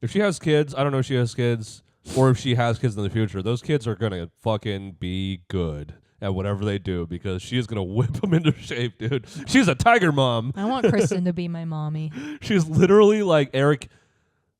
A: if she has kids, I don't know if she has kids or if she has kids in the future, those kids are going to fucking be good at whatever they do because she is going to whip them into shape, dude. She's a tiger mom.
B: I want Kristen to be my mommy.
A: She's literally like, "Eric,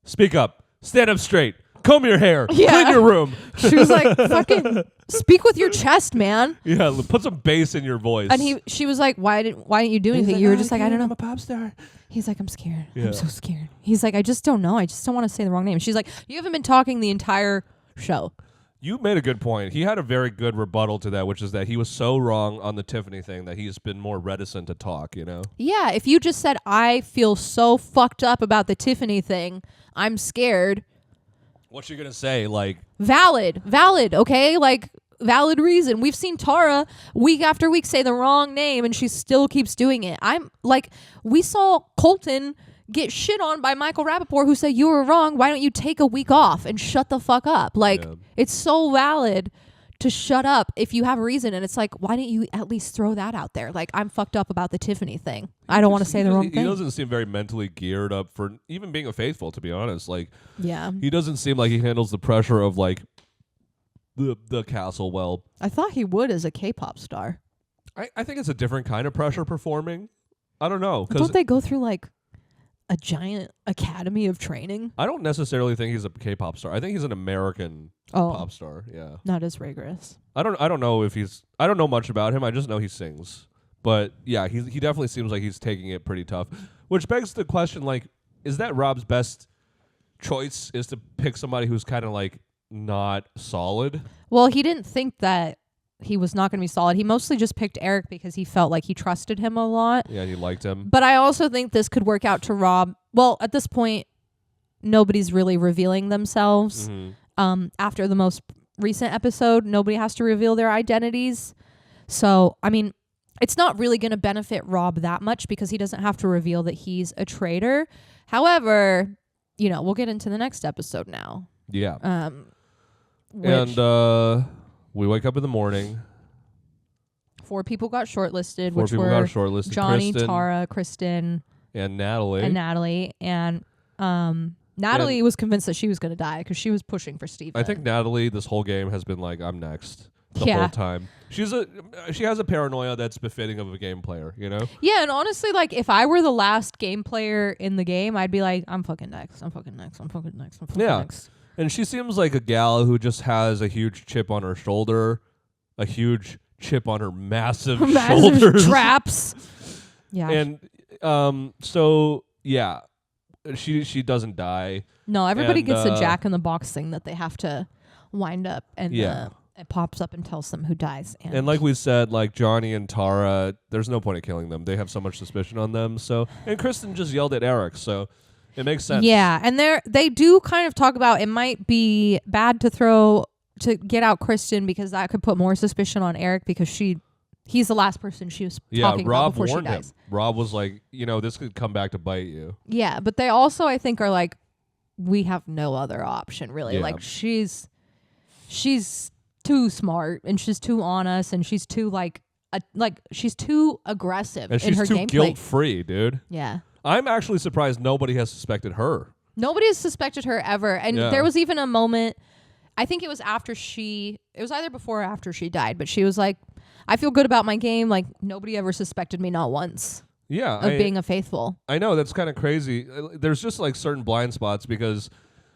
A: speak up. Stand up straight. Comb your hair.
B: Yeah.
A: Clean your room."
B: She was like, "Fucking speak with your chest, man."
A: Yeah, put some bass in your voice.
B: And she was like, "Why didn't you do anything?" You were just like, "I don't know."
A: I'm a pop star.
B: He's like, "I'm scared.
A: Yeah.
B: I'm so scared." He's like, "I just don't know. I just don't want to say the wrong name." She's like, "You haven't been talking the entire show."
A: You made a good point. He had a very good rebuttal to that, which is that he was so wrong on the Tiffany thing that he's been more reticent to talk,
B: Yeah, if you just said, "I feel so fucked up about the Tiffany thing. I'm scared."
A: What you going to say? Like,
B: Valid, okay? Like, valid reason. We've seen Tara week after week say the wrong name and she still keeps doing it. I'm like, we saw Colton get shit on by Michael Rappaport who said, "You were wrong. Why don't you take a week off and shut the fuck up?" Like, it's so valid to shut up if you have a reason. And it's like, why didn't you at least throw that out there? Like, I'm fucked up about the Tiffany thing. I don't want to say the wrong thing.
A: He doesn't seem very mentally geared up for even being a faithful, to be honest. Like,
B: yeah.
A: he doesn't seem like he handles the pressure of like the castle well.
B: I thought he would as a K-pop star.
A: I think it's a different kind of pressure performing. I don't know.
B: Don't they go through like a giant academy of training.
A: I don't necessarily think he's a K-pop star. I think he's an American pop star. Yeah.
B: Not as rigorous.
A: I don't know if I don't know much about him. I just know he sings. But yeah, he definitely seems like he's taking it pretty tough. Which begs the question, like, is that Rob's best choice is to pick somebody who's kind of like not solid?
B: Well, he didn't think that he was not going to be solid. He mostly just picked Eric because he felt like he trusted him a lot.
A: Yeah, he liked him.
B: But I also think this could work out to Rob. Well, at this point, nobody's really revealing themselves. After the most recent episode, nobody has to reveal their identities. So, I mean, it's not really going to benefit Rob that much because he doesn't have to reveal that he's a traitor. However, you know, we'll get into the next episode now.
A: Yeah.
B: And
A: we wake up in the morning.
B: 4 people got shortlisted,
A: 4
B: which
A: people
B: were
A: got shortlisted.
B: Johnny,
A: Kristen,
B: Tara, Kristen,
A: and Natalie.
B: And Natalie was convinced that she was going to die because she was pushing for Steven.
A: I think Natalie this whole game has been like, I'm next the whole time. She has a paranoia that's befitting of a game player, you know?
B: Yeah, and honestly, like, if I were the last game player in the game, I'd be like, I'm fucking next. I'm fucking next. I'm fucking next. I'm fucking next.
A: And she seems like a gal who just has a huge chip on her shoulder, a huge chip on her massive shoulders.
B: Traps. Yeah.
A: And so, yeah, she doesn't die.
B: No, everybody gets a Jack in the Box thing that they have to wind up, and it pops up and tells them who dies.
A: And like we said, like Johnny and Tara, there's no point in killing them. They have so much suspicion on them. So, and Kristen just yelled at Eric, so it makes sense.
B: Yeah, and they do kind of talk about it might be bad to get out Kristen because that could put more suspicion on Eric because he's the last person she was talking about before she dies.
A: Rob was like, you know, this could come back to bite you.
B: Yeah, but they also, I think, are like, we have no other option, really.
A: Yeah.
B: Like, she's too smart, and she's too honest, and she's too, she's too aggressive
A: and
B: in her gameplay.
A: she's too guilt-free, dude.
B: Yeah.
A: I'm actually surprised nobody has suspected her.
B: Nobody has suspected her ever. And there was even a moment, I think it was it was either before or after she died, but she was like, I feel good about my game. Like, nobody ever suspected me, not once.
A: Yeah.
B: Of being a faithful.
A: I know, that's kind of crazy. There's just like certain blind spots because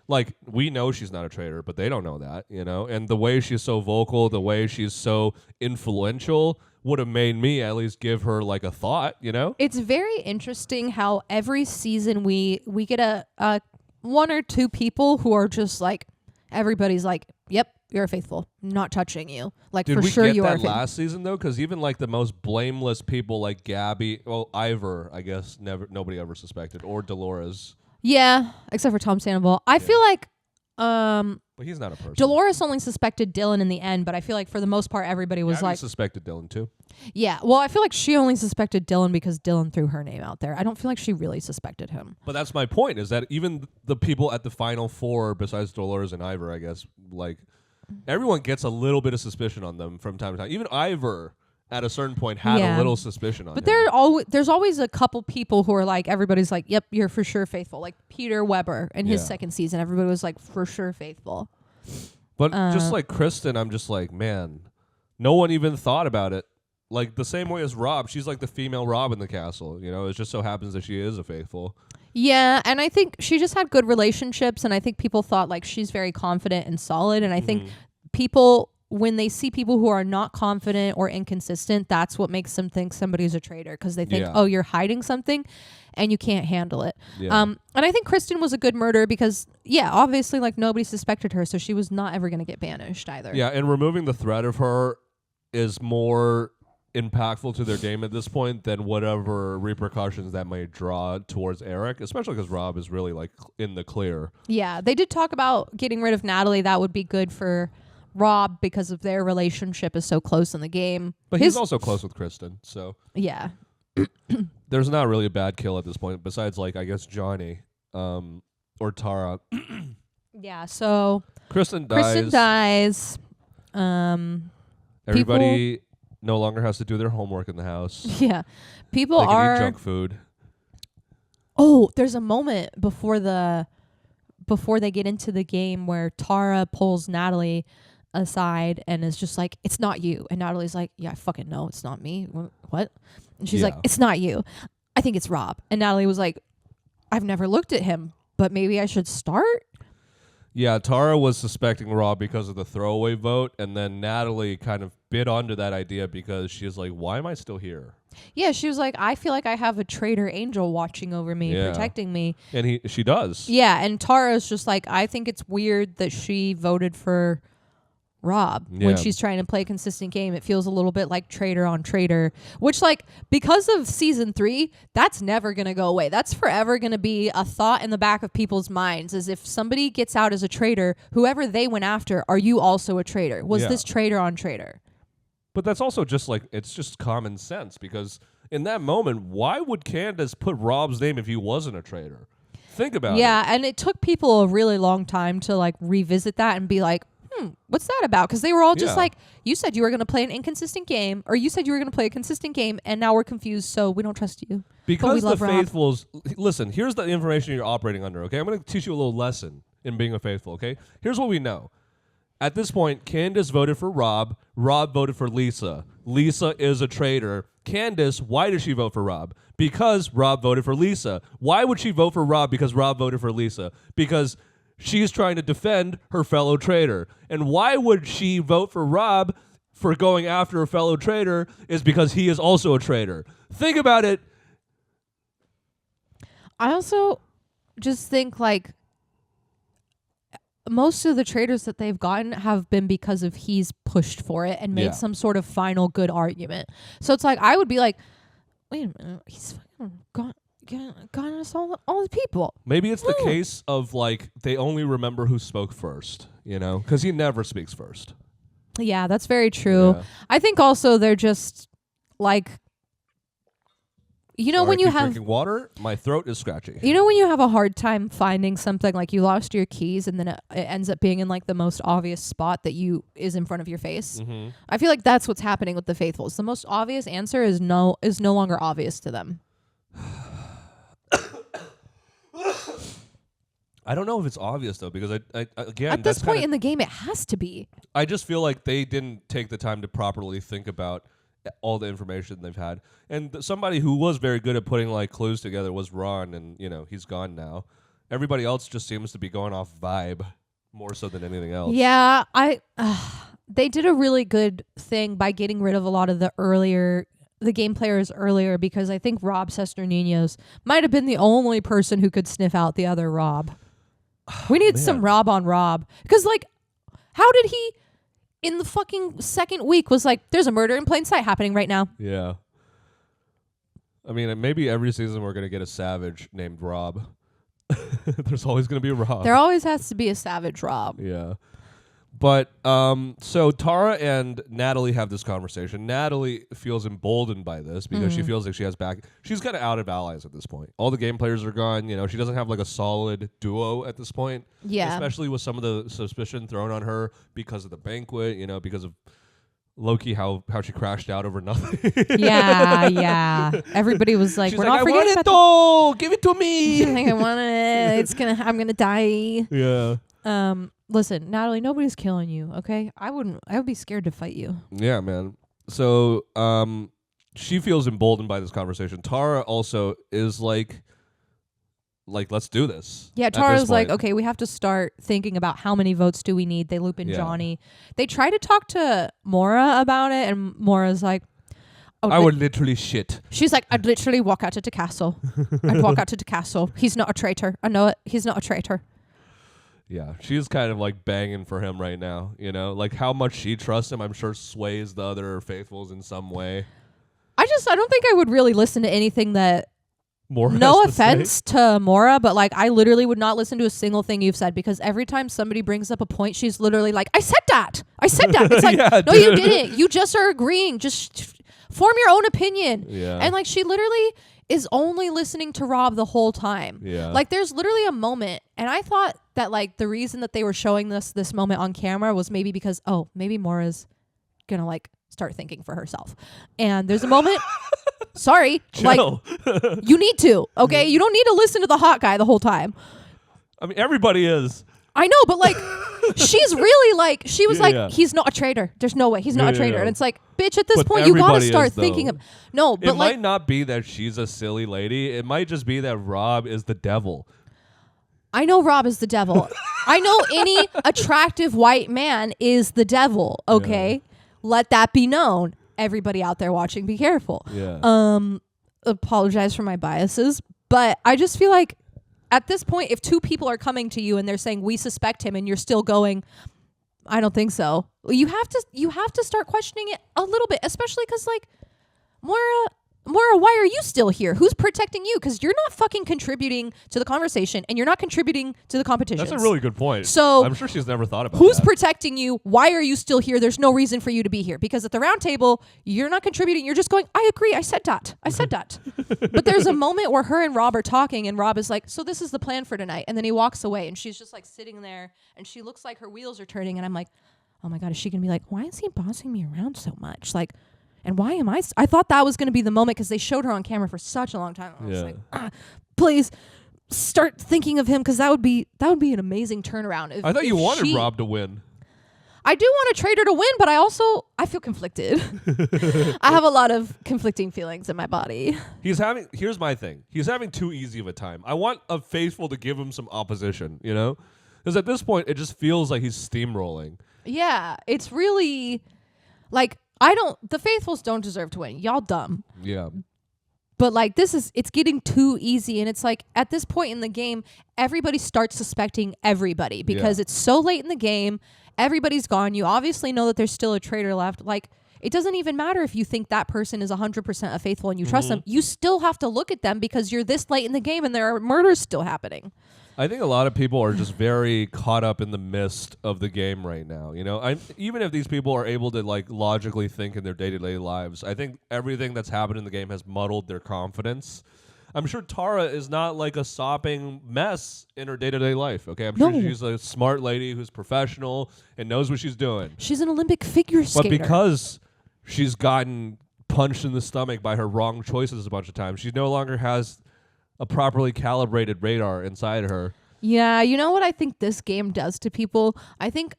A: like we know she's not a traitor, but they don't know that, you know? And the way she's so vocal, the way she's so influential would have made me at least give her like a thought, you know?
B: It's very interesting how every season we get a 1 or 2 people who are just like, everybody's like, yep, you're faithful. I'm not touching you. Like,
A: Did
B: for
A: we
B: sure
A: get
B: you
A: that
B: are faithful.
A: last season though? Because even like the most blameless people like Gabby, well, Ivor, I guess nobody ever suspected, or Dolores.
B: Yeah, except for Tom Sandoval. I feel like
A: but he's not a person.
B: Dolores only suspected Dylan in the end, but I feel like for the most part everybody was
A: Gabby
B: like
A: suspected Dylan too.
B: Yeah, well, I feel like she only suspected Dylan because Dylan threw her name out there. I don't feel like she really suspected him.
A: But that's my point, is that even the people at the final 4, besides Dolores and Ivor, I guess, like, everyone gets a little bit of suspicion on them from time to time. Even Ivor, at a certain point, had a little suspicion on him.
B: But there's always a couple people who are like, everybody's like, yep, you're for sure faithful. Like Peter Weber in his second season, everybody was like, for sure faithful.
A: But just like Kristen, I'm just like, man, no one even thought about it. Like, the same way as Rob, she's like the female Rob in the castle. You know, it just so happens that she is a faithful.
B: Yeah, and I think she just had good relationships, and I think people thought, like, she's very confident and solid, and I think people, when they see people who are not confident or inconsistent, that's what makes them think somebody's a traitor, because they think, oh, you're hiding something, and you can't handle it.
A: Yeah.
B: And I think Kristen was a good murderer because, obviously, like, nobody suspected her, so she was not ever going to get banished either.
A: Yeah, and removing the threat of her is more impactful to their game at this point than whatever repercussions that may draw towards Eric, especially because Rob is really like in the clear.
B: Yeah, they did talk about getting rid of Natalie. That would be good for Rob because of their relationship is so close in the game.
A: But he's also close with Kristen, so
B: yeah.
A: There's not really a bad kill at this point, besides like I guess Johnny or Tara.
B: Yeah, so
A: Kristen dies. Everybody no longer has to do their homework in the house.
B: Yeah. People
A: they can
B: are
A: eat junk food.
B: Oh, there's a moment before they get into the game where Tara pulls Natalie aside and is just like, it's not you. And Natalie's like, yeah, I fucking know it's not me. What? And she's like, it's not you. I think it's Rob. And Natalie was like, I've never looked at him, but maybe I should start.
A: Yeah, Tara was suspecting Rob because of the throwaway vote, and then Natalie kind of bit onto that idea because she was like, why am I still here?
B: Yeah, she was like, I feel like I have a traitor angel watching over me, protecting me.
A: And she does.
B: Yeah, and Tara's just like, I think it's weird that she voted for Rob when she's trying to play a consistent game. It feels a little bit like traitor on traitor, which, like, because of season 3, that's never gonna go away. That's forever gonna be a thought in the back of people's minds, as if somebody gets out as a traitor, whoever they went after, are you also a traitor? Was this traitor on traitor?
A: But that's also just like, it's just common sense, because in that moment, why would Candace put Rob's name if he wasn't a traitor? Think about it.
B: Yeah, and it took people a really long time to like revisit that and be like, what's that about? Because they were all just like, you said you were going to play an inconsistent game, or you said you were going to play a consistent game, and now we're confused, so we don't trust you.
A: Because the faithfuls, listen, here's the information you're operating under, okay? I'm going to teach you a little lesson in being a faithful, okay? Here's what we know. At this point, Candace voted for Rob. Rob voted for Lisa. Lisa is a traitor. Candace, why did she vote for Rob? Because Rob voted for Lisa. Why would she vote for Rob because Rob voted for Lisa? Because she's trying to defend her fellow traitor. And why would she vote for Rob for going after a fellow traitor is because he is also a traitor. Think about it.
B: I also just think, like, most of the traitors that they've gotten have been because of he's pushed for it and made some sort of final good argument. So it's like, I would be like, wait a minute, he's fucking got us all the people.
A: Maybe it's the case of, like, they only remember who spoke first, you know? Because he never speaks first.
B: Yeah, that's very true. Yeah. I think also they're just, like, you know, when you have
A: drinking water, my throat is scratchy.
B: You know, when you have a hard time finding something, like you lost your keys and then it ends up being in like the most obvious spot that is in front of your face. Mm-hmm. I feel like that's what's happening with the faithfuls. The most obvious answer is no longer obvious to them.
A: I don't know if it's obvious though, because I again,
B: at this point in the game, it has to be.
A: I just feel like they didn't take the time to properly think about all the information they've had. And somebody who was very good at putting like clues together was Ron, and you know, he's gone now. Everybody else just seems to be going off vibe more so than anything else.
B: Yeah, they did a really good thing by getting rid of a lot of the game players earlier, because I think Rob Sesternino's might have been the only person who could sniff out the other Rob. We need some Rob on Rob, because like, how did he in the fucking second week was like, there's a murder in plain sight happening right now?
A: Yeah. I mean, maybe every season we're going to get a savage named Rob. There's always going to be a Rob.
B: There always has to be a savage Rob.
A: Yeah. But, so Tara and Natalie have this conversation. Natalie feels emboldened by this because she feels like she has back. She's kind of out of allies at this point. All the game players are gone. You know, she doesn't have like a solid duo at this point.
B: Yeah.
A: Especially with some of the suspicion thrown on her because of the banquet, you know, because of Loki, how she crashed out over nothing.
B: Yeah. Everybody was like,
A: she's
B: we're
A: like,
B: not forgetting about
A: it. Give it to me.
B: She's like, I want it. I'm gonna die.
A: Yeah.
B: Listen, Natalie, nobody's killing you, okay? I would be scared to fight you.
A: Yeah, man. So, she feels emboldened by this conversation. Tara also is like, let's do this.
B: Yeah, Tara's like, okay, we have to start thinking about how many votes do we need. They loop in Johnny. They try to talk to Maura about it, and Maura's like, oh,
A: I would literally shit.
B: She's like, I'd literally walk out to the castle. I'd walk out to the castle. He's not a traitor. I know it. He's not a traitor.
A: Yeah, she's kind of like banging for him right now, you know? Like how much she trusts him, I'm sure sways the other faithfuls in some way.
B: I don't think I would really listen to anything that...
A: Maura
B: no offense to Maura, but like I literally would not listen to a single thing you've said, because every time somebody brings up a point, she's literally like, I said that. It's like,
A: yeah,
B: no, you didn't. You just are agreeing. Just form your own opinion.
A: Yeah.
B: And like she literally is only listening to Rob the whole time.
A: Yeah.
B: Like there's literally a moment, and I thought that like the reason that they were showing this moment on camera was maybe because, maybe Maura's gonna like start thinking for herself. And there's a moment sorry,
A: chill.
B: Like you need to, okay? You don't need to listen to the hot guy the whole time.
A: I mean, everybody is.
B: I know, but like she's really like, she was like,
A: Yeah.
B: he's not a traitor. There's no way he's not a traitor.
A: Yeah.
B: And it's like, bitch, at this
A: But
B: point, you gotta
A: everybody
B: start
A: is, though.
B: thinking of no. But
A: It
B: like,
A: might not be that she's a silly lady. It might just be that Rob is the devil.
B: I know Rob is the devil. I know any attractive white man is the devil. Okay, let that be known. Everybody out there watching, be careful.
A: Yeah.
B: Apologize for my biases, but I just feel like at this point, if two people are coming to you and they're saying we suspect him, and you're still going, I don't think so. You have to start questioning it a little bit, especially because like Moira, why are you still here? Who's protecting you? Because you're not fucking contributing to the conversation, and you're not contributing to the competition.
A: That's a really good point.
B: So
A: I'm sure she's never thought about
B: who's
A: that.
B: protecting you? Why are you still here? There's no reason for you to be here. Because at the round table, you're not contributing. You're just going, I agree. I said that. But there's a moment where her and Rob are talking, and Rob is like, so this is the plan for tonight. And then he walks away, and she's just like sitting there, and she looks like her wheels are turning. And I'm like, oh my God, is she going to be like, why is he bossing me around so much? Like, and why am I? I thought that was going to be the moment because they showed her on camera for such a long time. I was like, please start thinking of him, because that would be an amazing turnaround.
A: I thought you wanted Rob to win.
B: I do want a traitor to win, but I feel conflicted. I have a lot of conflicting feelings in my body.
A: Here's my thing. He's having too easy of a time. I want a faithful to give him some opposition, you know? Because at this point, it just feels like he's steamrolling.
B: Yeah, it's really like, the faithfuls don't deserve to win. Y'all dumb.
A: Yeah.
B: But like, it's getting too easy. And it's like, at this point in the game, everybody starts suspecting everybody because it's so late in the game. Everybody's gone. You obviously know that there's still a traitor left. Like, it doesn't even matter if you think that person is 100% a faithful and you trust them. You still have to look at them because you're this late in the game and there are murders still happening.
A: I think a lot of people are just very caught up in the mist of the game right now. You know, even if these people are able to like logically think in their day-to-day lives, I think everything that's happened in the game has muddled their confidence. I'm sure Tara is not like a sopping mess in her day-to-day life. Okay, I'm sure she's a smart lady who's professional and knows what she's doing.
B: She's an Olympic figure skater.
A: But because she's gotten punched in the stomach by her wrong choices a bunch of times, she no longer has a properly calibrated radar inside her.
B: Yeah, you know what I think this game does to people? I think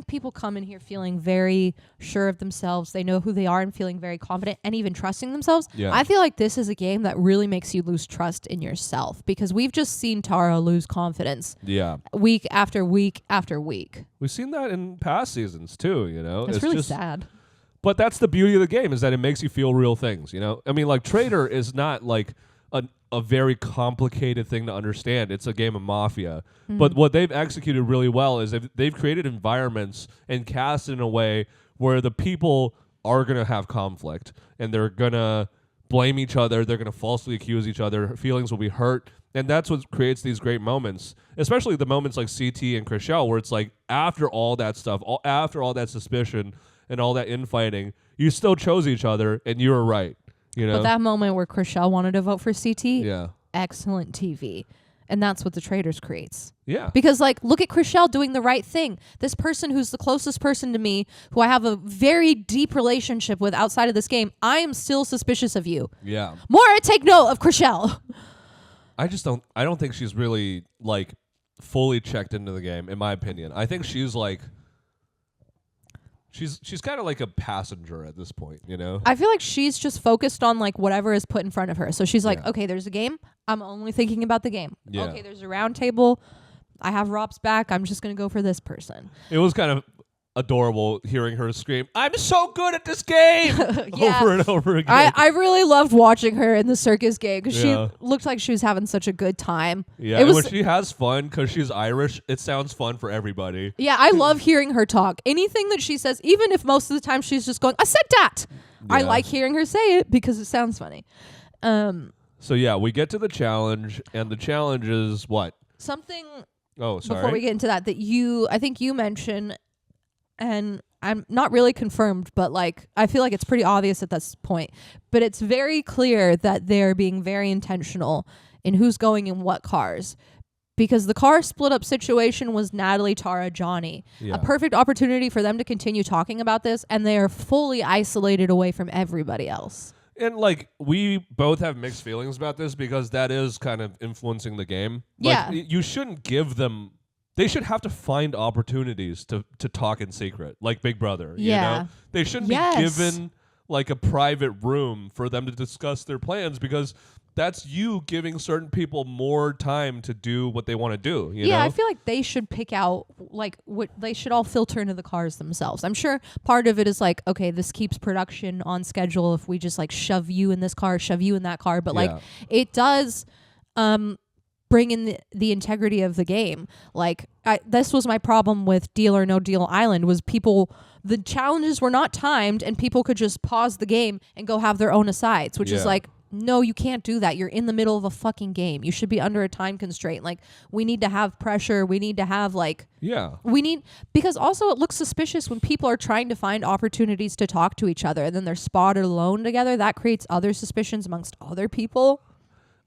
B: people come in here feeling very sure of themselves. They know who they are and feeling very confident and even trusting themselves.
A: Yeah.
B: I feel like this is a game that really makes you lose trust in yourself, because we've just seen Tara lose confidence.
A: Yeah.
B: Week after week after week.
A: We've seen that in past seasons too, you know.
B: It's really sad.
A: But that's the beauty of the game, is that it makes you feel real things, you know? I mean, like, Traitor is not like a very complicated thing to understand. It's a game of Mafia. But what they've executed really well is they've created environments and cast in a way where the people are going to have conflict and they're going to blame each other. They're going to falsely accuse each other. Feelings will be hurt. And that's what creates these great moments, especially the moments like CT and Chriselle, where it's like after all that stuff, after all that suspicion and all that infighting, you still chose each other and you were right. You know?
B: But that moment where Chriselle wanted to vote for CT, excellent TV. And that's what the Traitors creates.
A: Yeah.
B: Because, like, look at Chriselle doing the right thing. This person who's the closest person to me, who I have a very deep relationship with outside of this game, I am still suspicious of you.
A: Yeah.
B: Moira, take note of Chriselle.
A: I don't think she's really, like, fully checked into the game, in my opinion. I think she's, like, She's kind of like a passenger at this point, you know?
B: I feel like she's just focused on like whatever is put in front of her. So she's like, okay, there's a game. I'm only thinking about the game.
A: Yeah.
B: Okay, there's a round table. I have Rob's back. I'm just going to go for this person.
A: It was kind of adorable hearing her scream, "I'm so good at this game!" over and over again.
B: I really loved watching her in the circus game because
A: Yeah.
B: she looked like she was having such a good time.
A: Yeah, and when she has fun, because she's Irish, it sounds fun for everybody.
B: Yeah, I love hearing her talk. Anything that she says, even if most of the time she's just going, "I said that." I
A: Yeah.
B: like hearing her say it because it sounds funny.
A: So yeah, we get to the challenge, and the challenge is what?
B: Something.
A: Oh, sorry.
B: Before we get into that I think you mentioned, and I'm not really confirmed, but like I feel like it's pretty obvious at this point. But it's very clear that they're being very intentional in who's going in what cars. Because the car split up situation was Natalie, Tara, Johnny.
A: Yeah.
B: A perfect opportunity for them to continue talking about this, and they are fully isolated away from everybody else.
A: And like we both have mixed feelings about this because that is kind of influencing the game. Like,
B: Yeah.
A: you shouldn't give them they should have to find opportunities to talk in secret, like Big Brother. You
B: Yeah.
A: know? They shouldn't
B: Yes.
A: be given like a private room for them to discuss their plans, because that's you giving certain people more time to do what they want to do. You know?
B: I feel like they should pick out like what they should all filter into the cars themselves. I'm sure part of it is like, okay, this keeps production on schedule if we just like shove you in this car, shove you in that car, but like it does bring in the integrity of the game. Like this was my problem with Deal or No Deal Island, was the challenges were not timed and people could just pause the game and go have their own asides, which is like, no, you can't do that. You're in the middle of a fucking game. You should be under a time constraint. Like, we need to have pressure. We need to have because also it looks suspicious when people are trying to find opportunities to talk to each other and then they're spotted alone together. That creates other suspicions amongst other people.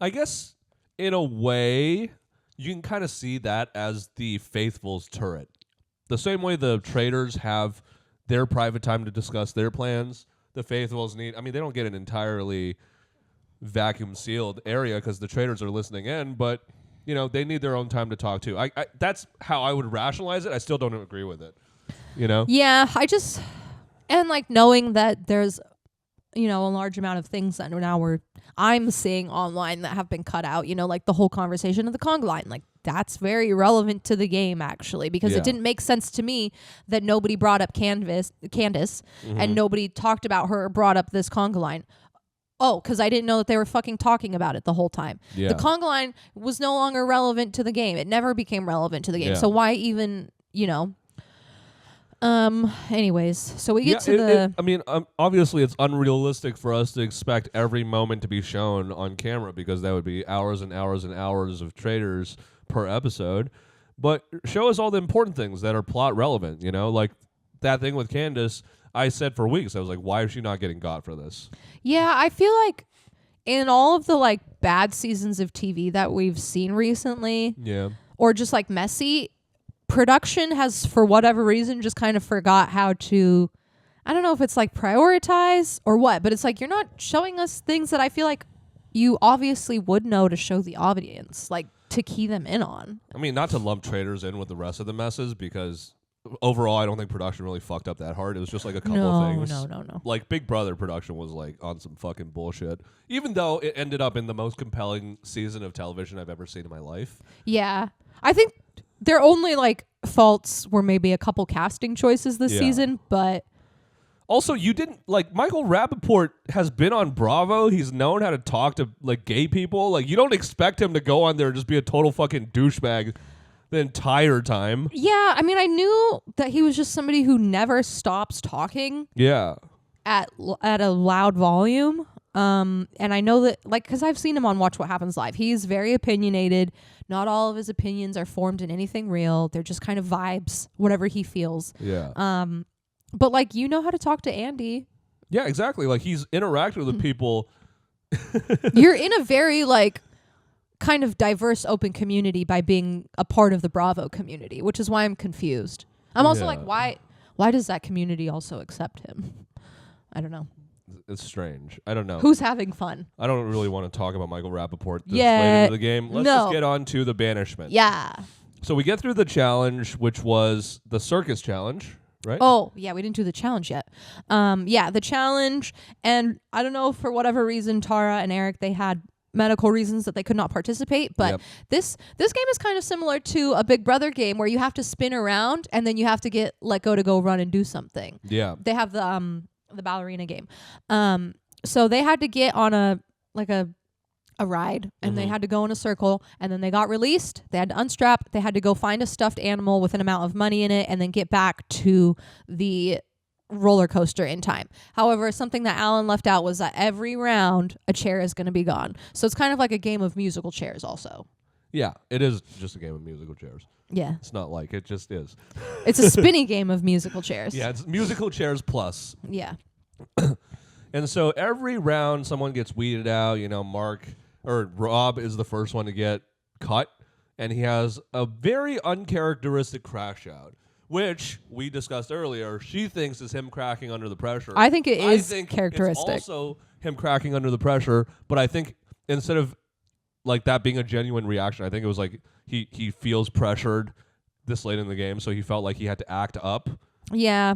A: I guess in a way, you can kind of see that as the Faithful's turret. The same way the Traitors have their private time to discuss their plans, the Faithfuls need, they don't get an entirely vacuum sealed area because the Traitors are listening in, but they need their own time to talk too. I that's how I would rationalize it. I still don't agree with it.
B: Yeah, and like knowing that there's a large amount of things that I'm seeing online that have been cut out, like the whole conversation of the conga line, like that's very relevant to the game actually, because it didn't make sense to me that nobody brought up Candace and nobody talked about her or brought up this conga line. Oh, because I didn't know that they were fucking talking about it the whole time. Yeah. The conga line was no longer relevant to the game. It never became relevant to the game. Yeah. So why even, anyways, so we get to
A: obviously it's unrealistic for us to expect every moment to be shown on camera, because that would be hours and hours and hours of Traitors per episode. But show us all the important things that are plot relevant, like that thing with Candace. I said for weeks, I was like, why is she not getting got for this?
B: Yeah, I feel like in all of the like bad seasons of TV that we've seen recently, or just like messy, production has, for whatever reason, just kind of forgot how to, I don't know if it's like prioritize or what, but it's like you're not showing us things that I feel like you obviously would know to show the audience, like to key them in on.
A: Not to lump Traitors in with the rest of the messes, because overall, I don't think production really fucked up that hard. It was just like a couple of things.
B: No.
A: Like Big Brother production was like on some fucking bullshit. Even though it ended up in the most compelling season of television I've ever seen in my life.
B: Yeah. I think their only like faults were maybe a couple casting choices this season, but
A: also, you didn't like Michael Rappaport has been on Bravo. He's known how to talk to like gay people. Like, you don't expect him to go on there and just be a total fucking douchebag the entire time.
B: Yeah, I knew that he was just somebody who never stops talking.
A: Yeah.
B: At a loud volume. And I know that, like, because I've seen him on Watch What Happens Live. He's very opinionated. Not all of his opinions are formed in anything real. They're just kind of vibes, whatever he feels.
A: Yeah.
B: But like, how to talk to Andy.
A: Yeah, exactly. Like, he's interacted with people.
B: You're in a very like kind of diverse open community by being a part of the Bravo community, which is why I'm confused. I'm also like, why does that community also accept him? I don't know.
A: It's strange. I don't know.
B: Who's having fun?
A: I don't really want to talk about Michael Rappaport this late into the game. Let's just get on to the banishment.
B: Yeah.
A: So we get through the challenge, which was the circus challenge, right?
B: Oh, yeah, we didn't do the challenge yet. The challenge, and I don't know, for whatever reason, Tara and Eric, they had medical reasons that they could not participate, but this game is kind of similar to a Big Brother game where you have to spin around and then you have to get let go to go run and do something.
A: Yeah.
B: They have the ballerina game. So they had to get on a ride and they had to go in a circle, and then they got released. They had to unstrap. They had to go find a stuffed animal with an amount of money in it and then get back to the roller coaster in time. However, something that Alan left out was that every round a chair is going to be gone. So it's kind of like a game of musical chairs also.
A: Yeah, it is just a game of musical chairs.
B: Yeah.
A: It's not like, it just is.
B: It's a spinny game of musical chairs.
A: Yeah, it's musical chairs plus.
B: Yeah.
A: And so every round someone gets weeded out. Rob is the first one to get cut, and he has a very uncharacteristic crash out, which we discussed earlier. She thinks is him cracking under the pressure.
B: I think it is characteristic.
A: It's also him cracking under the pressure, but I think instead of like that being a genuine reaction, I think it was like he feels pressured this late in the game, so he felt like he had to act up.
B: Yeah.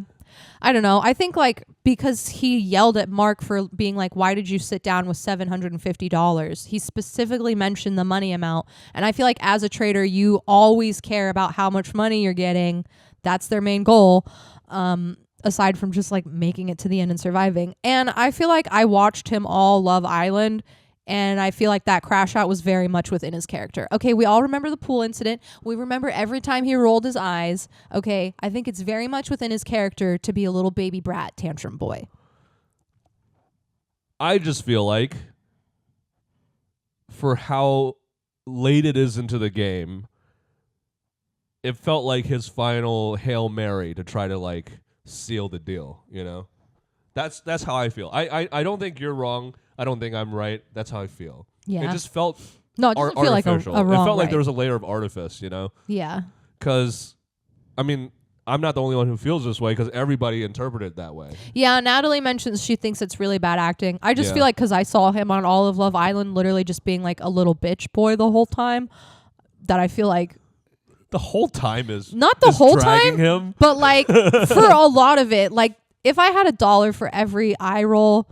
B: I don't know. I think like because he yelled at Mark for being like, why did you sit down with $750? He specifically mentioned the money amount. And I feel like as a trader, you always care about how much money you're getting. That's their main goal. Aside from just like making it to the end and surviving. And I feel like I watched him all Love Island. And I feel like that crash out was very much within his character. Okay, we all remember the pool incident. We remember every time he rolled his eyes. Okay, I think it's very much within his character to be a little baby brat tantrum boy.
A: I just feel like for how late it is into the game, it felt like his final Hail Mary to try to like seal the deal, you know? That's how I feel. I don't think you're wrong. I don't think I'm right. That's how I feel.
B: Yeah.
A: It just felt
B: No, it doesn't feel like a
A: artificial.
B: wrong
A: It felt like
B: right.
A: there was a layer of artifice, you know?
B: Yeah.
A: Because, I mean, I'm not the only one who feels this way because everybody interpreted it that way.
B: Yeah, Natalie mentions she thinks it's really bad acting. I just
A: Yeah.
B: feel like because I saw him on all of Love Island literally just being like a little bitch boy the whole time, that I feel like
A: The whole time is
B: not the whole
A: dragging
B: time,
A: him.
B: but like for a lot of it, like if I had $1 for every eye roll,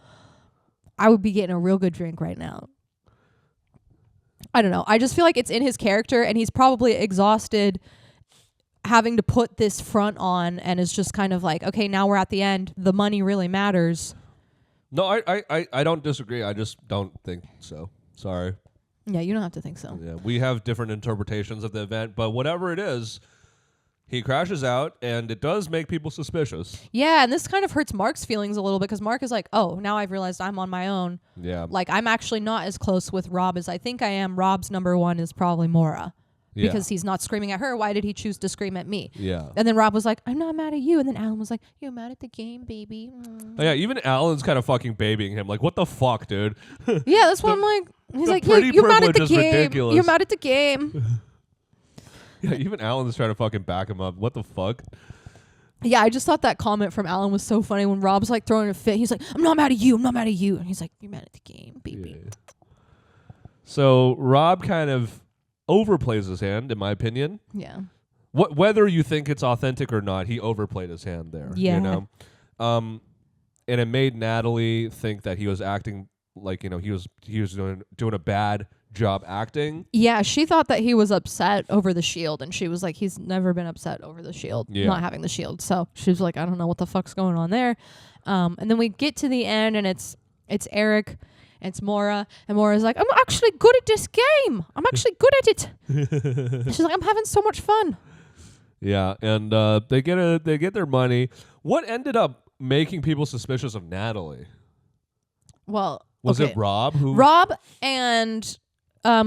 B: I would be getting a real good drink right now. I don't know. I just feel like it's in his character and he's probably exhausted having to put this front on and is just kind of like, okay, now we're at the end. The money really matters.
A: No, I don't disagree. I just don't think so. Sorry.
B: Yeah, you don't have to think so.
A: Yeah, we have different interpretations of the event, but whatever it is, he crashes out, and it does make people suspicious.
B: Yeah, and this kind of hurts Mark's feelings a little bit because Mark is like, oh, now I've realized I'm on my own.
A: Yeah.
B: Like, I'm actually not as close with Rob as I think I am. Rob's number one is probably Mora because he's not screaming at her. Why did he choose to scream at me?
A: Yeah.
B: And then Rob was like, I'm not mad at you. And then Alan was like, you're mad at the game, baby.
A: Oh, yeah, even Alan's kind of fucking babying him. Like, what the fuck, dude?
B: Yeah, that's what I'm like. He's
A: the
B: like,
A: pretty
B: you're mad at the
A: privilege is
B: game.
A: ridiculous.
B: You're mad at the game.
A: Yeah, even Alan's trying to fucking back him up. What the fuck?
B: Yeah, I just thought that comment from Alan was so funny when Rob's like throwing a fit. He's like, I'm not mad at you. I'm not mad at you. And he's like, you're mad at the game, baby.
A: Yeah. So Rob kind of overplays his hand, in my opinion.
B: Yeah.
A: Whether you think it's authentic or not, he overplayed his hand there.
B: Yeah.
A: You know? And it made Natalie think that he was acting like, you know, he was doing a bad job acting.
B: Yeah, she thought that he was upset over the shield, and she was like, he's never been upset over the shield, not having the shield. So she was like, I don't know what the fuck's going on there. And then we get to the end, and it's Eric, and it's Mora, and Mora's like, I'm actually good at this game. I'm actually good at it. She's like, I'm having so much fun.
A: Yeah, and they get their money. What ended up making people suspicious of Natalie?
B: Well,
A: was it Rob who?
B: Rob and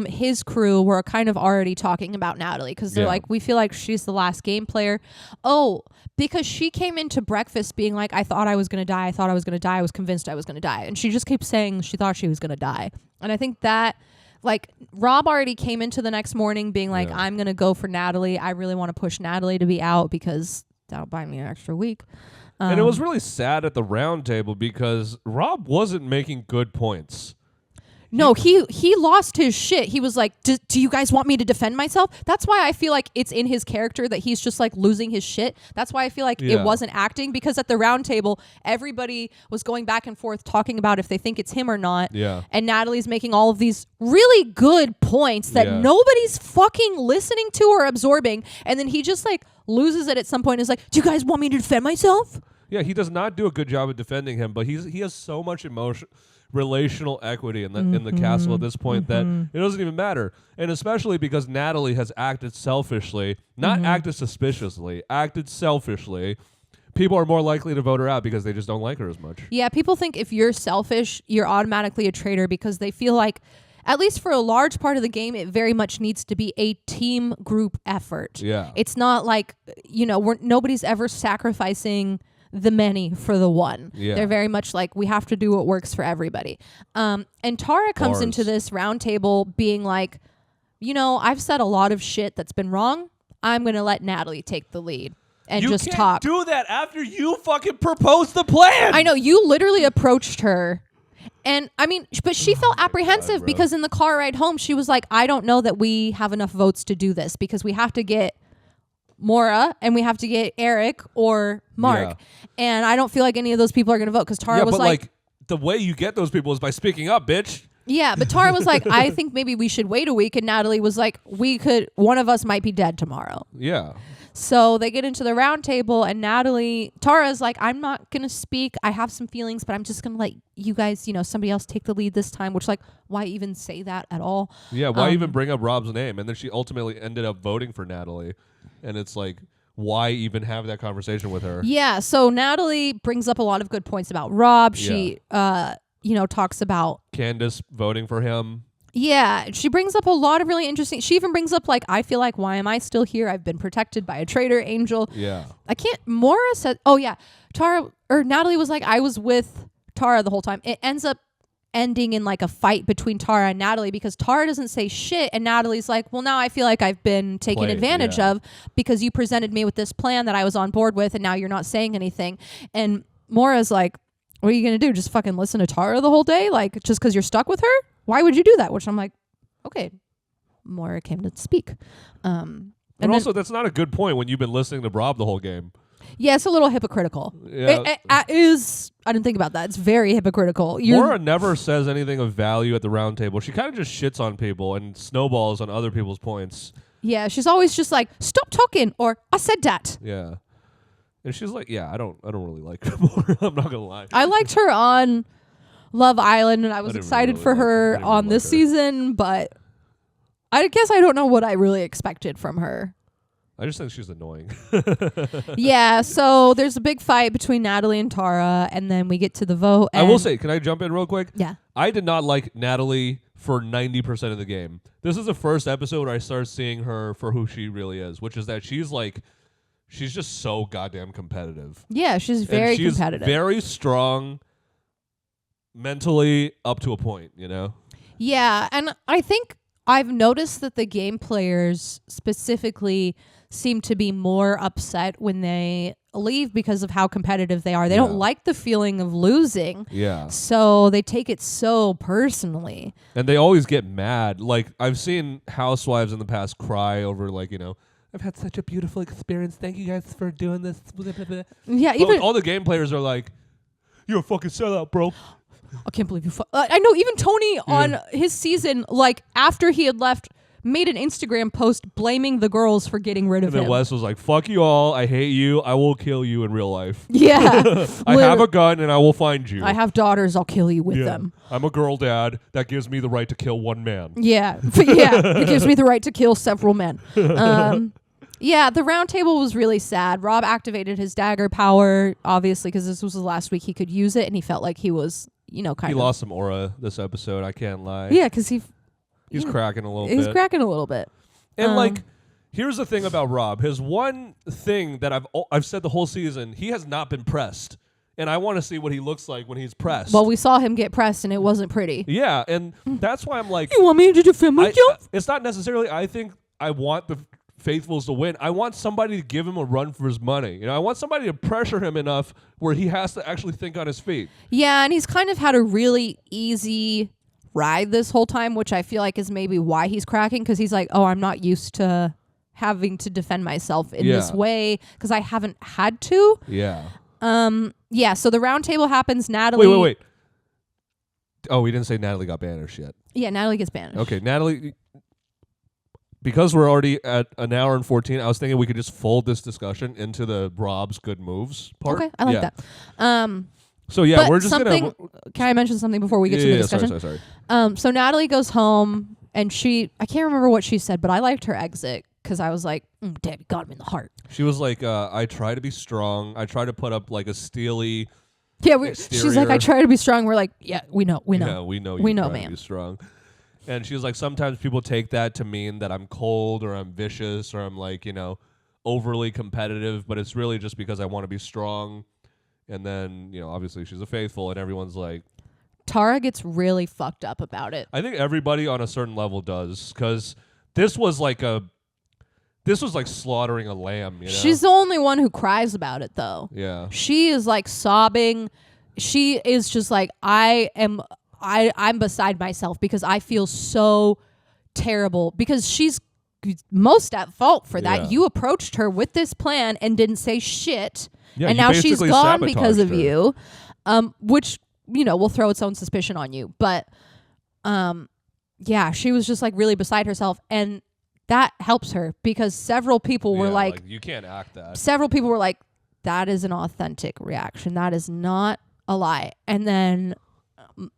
B: his crew were kind of already talking about Natalie because they're like, we feel like she's the last game player. Oh, because she came into breakfast being like, I thought I was going to die. I thought I was going to die. I was convinced I was going to die. And she just keeps saying she thought she was going to die. And I think that, like, Rob already came into the next morning being like, I'm going to go for Natalie. I really want to push Natalie to be out because that'll buy me an extra week.
A: And it was really sad at the round table because Rob wasn't making good points.
B: No, he lost his shit. He was like, do you guys want me to defend myself? That's why I feel like it's in his character that he's just like losing his shit. That's why I feel like it wasn't acting, because at the round table, everybody was going back and forth talking about if they think it's him or not.
A: Yeah.
B: And Natalie's making all of these really good points that nobody's fucking listening to or absorbing. And then he just like loses it at some point and is like, do you guys want me to defend myself?
A: Yeah, he does not do a good job of defending him, but he has so much relational equity in the castle at this point that it doesn't even matter. And especially because Natalie has acted selfishly, not acted suspiciously, acted selfishly. People are more likely to vote her out because they just don't like her as much. Yeah,
B: people think if you're selfish, you're automatically a traitor because they feel like, at least for a large part of the game, it very much needs to be a team group effort.
A: Yeah.
B: It's not like, nobody's ever sacrificing the many for the one.
A: Yeah.
B: They're very much like, we have to do what works for everybody. And Tara comes into this round table being like, I've said a lot of shit that's been wrong. I'm going to let Natalie take the lead and just talk.
A: You can't do that after you fucking proposed the plan.
B: I know, you literally approached her. And I mean, but she felt apprehensive because in the car ride home, she was like, I don't know that we have enough votes to do this because we have to get Mora, and we have to get Eric or Mark.
A: Yeah.
B: And I don't feel like any of those people are going to vote because Tara was
A: but
B: like,
A: the way you get those people is by speaking up, bitch.
B: yeah, but Tara was like, I think maybe we should wait a week. And Natalie was like, one of us might be dead tomorrow.
A: Yeah.
B: So they get into the round table, and Tara's like, I'm not going to speak. I have some feelings, but I'm just going to let you guys, somebody else take the lead this time, which, like, why even say that at all?
A: Yeah, why even bring up Rob's name? And then she ultimately ended up voting for Natalie. And it's like, why even have that conversation with her?
B: Yeah, so Natalie brings up a lot of good points about Rob. She, talks about
A: Candace voting for him.
B: Yeah, she brings up a lot of really interesting. She even brings up, like, I feel like, why am I still here? I've been protected by a traitor angel.
A: Yeah.
B: Mora said, oh yeah, Natalie was like, I was with Tara the whole time. It ends up ending in like a fight between Tara and Natalie because Tara doesn't say shit. And Natalie's like, well, now I feel like I've been taken advantage of because you presented me with this plan that I was on board with and now you're not saying anything. And Mora's like, what are you going to do? Just fucking listen to Tara the whole day? Like, just because you're stuck with her? Why would you do that? Which I'm like, okay, Mora came to speak.
A: And also, that's not a good point when you've been listening to Rob the whole game.
B: Yeah, it's a little hypocritical.
A: Yeah.
B: It is. I didn't think about that. It's very hypocritical.
A: Mora never says anything of value at the round table. She kind of just shits on people and snowballs on other people's points.
B: Yeah, she's always just like, stop talking, or I said that.
A: Yeah. And she's like, yeah, I don't really like her more. I'm not gonna lie.
B: I liked her on Love Island, and I was excited for her on this season, but I guess I don't know what I really expected from her.
A: I just think she's annoying.
B: Yeah, so there's a big fight between Natalie and Tara, and then we get to the vote.
A: I will say, can I jump in real quick?
B: Yeah.
A: I did not like Natalie for 90% of the game. This is the first episode where I started seeing her for who she really is, which is that she's just so goddamn competitive.
B: Yeah, she's very competitive.
A: Very strong mentally up to a point,
B: Yeah, and I think I've noticed that the game players specifically seem to be more upset when they leave because of how competitive they are. They don't like the feeling of losing.
A: Yeah.
B: So they take it so personally.
A: And they always get mad. Like, I've seen housewives in the past cry over, like, I've had such a beautiful experience. Thank you guys for doing this.
B: Yeah,
A: even all the game players are like, you're a fucking sellout, bro.
B: I can't believe you. I know even Tony on his season, like after he had left, made an Instagram post blaming the girls for getting rid of him.
A: And then Wes was like, fuck you all. I hate you. I will kill you in real life.
B: Yeah.
A: I have a gun and I will find you.
B: I have daughters. I'll kill you with them.
A: I'm a girl dad. That gives me the right to kill one man.
B: Yeah. It gives me the right to kill several men. Yeah, the round table was really sad. Rob activated his dagger power, obviously, because this was the last week he could use it, and he felt like he was, kind of...
A: He lost some aura this episode, I can't lie.
B: Yeah, because he's
A: cracking a little bit.
B: He's cracking a little bit.
A: And, here's the thing about Rob. His one thing that I've said the whole season, he has not been pressed. And I want to see what he looks like when he's pressed.
B: Well, we saw him get pressed, and it wasn't pretty.
A: Yeah, and that's why I'm like...
B: You want me to defend myself?
A: It's not necessarily... I think I want the Faithfuls to win. I want somebody to give him a run for his money. I want somebody to pressure him enough where he has to actually think on his feet.
B: Yeah, and he's kind of had a really easy ride this whole time, which I feel like is maybe why he's cracking, because he's like, oh, I'm not used to having to defend myself in this way because I haven't had to.
A: Yeah.
B: Yeah, so the round table happens. Natalie...
A: Wait. Oh, we didn't say Natalie got banished yet.
B: Yeah, Natalie gets banished.
A: Okay, Natalie... Because we're already at an hour and 14, I was thinking we could just fold this discussion into the Rob's good moves part.
B: Okay, I like that.
A: So yeah, we're just gonna...
B: Can I mention something before we get to the discussion?
A: Sorry.
B: So Natalie goes home, and I can't remember what she said, but I liked her exit because I was like, damn, you got him in the heart.
A: She was like, I try to be strong. I try to put up like a steely...
B: Yeah, she's like, I try to be strong. We're like, yeah, we know.
A: Yeah, we know you try to be strong. And she was like, sometimes people take that to mean that I'm cold or I'm vicious or I'm like, overly competitive, but it's really just because I want to be strong. And then, obviously she's a faithful and everyone's like...
B: Tara gets really fucked up about it.
A: I think everybody on a certain level does, because this was like slaughtering a lamb,
B: She's the only one who cries about it, though.
A: Yeah.
B: She is like sobbing. She is just like, I'm beside myself because I feel so terrible, because she's most at fault for that.
A: Yeah.
B: You approached her with this plan and didn't say shit.
A: Yeah,
B: and
A: you
B: now she's
A: basically
B: gone because of
A: sabotaged her.
B: you, which, will throw its own suspicion on you. But, yeah, she was just like really beside herself. And that helps her because several people were like,
A: you can't act that.
B: several people were like, that is an authentic reaction. That is not a lie. And then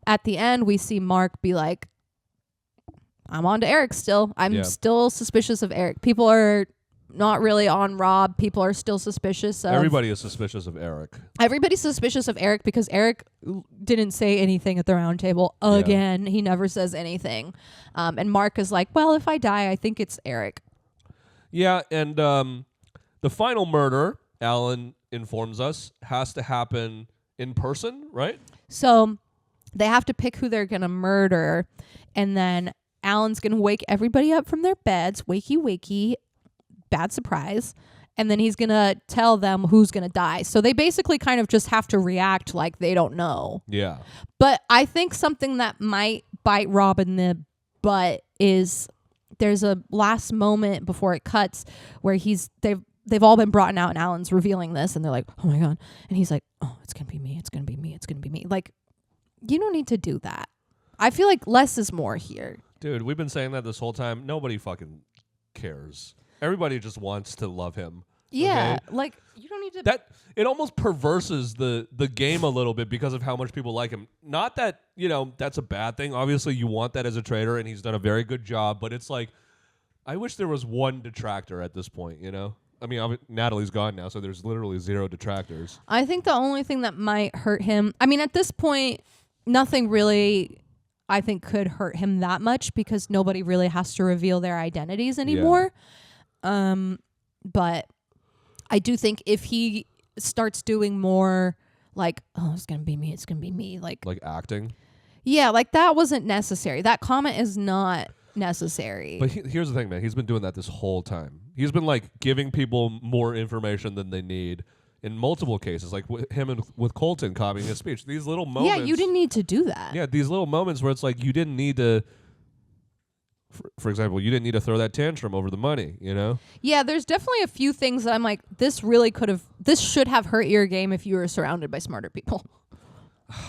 B: at the end, we see Mark be like, I'm on to Eric still. I'm still suspicious of Eric. People are not really on Rob. People are still suspicious of...
A: Everybody is suspicious of Eric.
B: Everybody's suspicious of Eric because Eric didn't say anything at the round table. Again, he never says anything. And Mark is like, well, if I die, I think it's Eric.
A: Yeah, and the final murder, Alan informs us, has to happen in person, right?
B: So they have to pick who they're going to murder, and then Alan's going to wake everybody up from their beds, wakey, wakey, bad surprise, and then he's going to tell them who's going to die. So they basically kind of just have to react like they don't know.
A: Yeah.
B: But I think something that might bite Rob in the butt is there's a last moment before it cuts where they've all been brought out and Alan's revealing this and they're like, oh my God. And he's like, oh, it's going to be me. It's going to be me. It's going to be me. Like, you don't need to do that. I feel like less is more here.
A: Dude, we've been saying that this whole time. Nobody fucking cares. Everybody just wants to love him.
B: Yeah,
A: okay?
B: like you don't need to.
A: That it almost perverses the game a little bit because of how much people like him. Not that that's a bad thing. Obviously, you want that as a traitor, and he's done a very good job. But it's like, I wish there was one detractor at this point. I mean, Natalie's gone now, so there's literally 0 detractors.
B: I think the only thing that might hurt him. I mean, at this point, nothing really. I think could hurt him that much because nobody really has to reveal their identities anymore. Yeah. But I do think if he starts doing more like, oh, it's going to be me, it's going to be me. Like
A: acting?
B: Yeah, like that wasn't necessary. That comment is not necessary.
A: But here's the thing, man. He's been doing that this whole time. He's been like giving people more information than they need. In multiple cases, like him and with Colton copying his speech. These little moments...
B: Yeah, you didn't need to do that.
A: Yeah, these little moments where it's like you didn't need to... For example, you didn't need to throw that tantrum over the money,
B: Yeah, there's definitely a few things that I'm like, this should have hurt your game if you were surrounded by smarter people.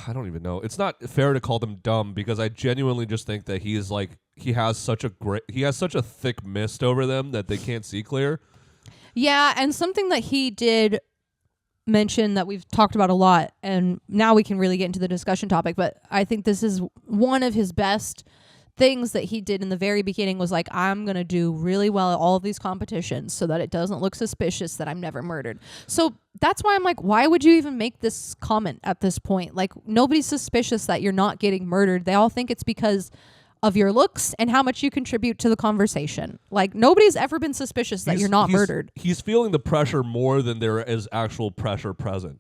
A: I don't even know. It's not fair to call them dumb because I genuinely just think that he has such a thick mist over them that they can't see clear.
B: Yeah, and something that he did... mention that we've talked about a lot, and now we can really get into the discussion topic, but I think this is one of his best things that he did in the very beginning was like, I'm going to do really well at all of these competitions so that it doesn't look suspicious that I'm never murdered. So that's why I'm like, why would you even make this comment at this point? Like, nobody's suspicious that you're not getting murdered. They all think it's because of your looks and how much you contribute to the conversation. Like, nobody's ever been suspicious that you're not murdered.
A: He's feeling the pressure more than there is actual pressure present,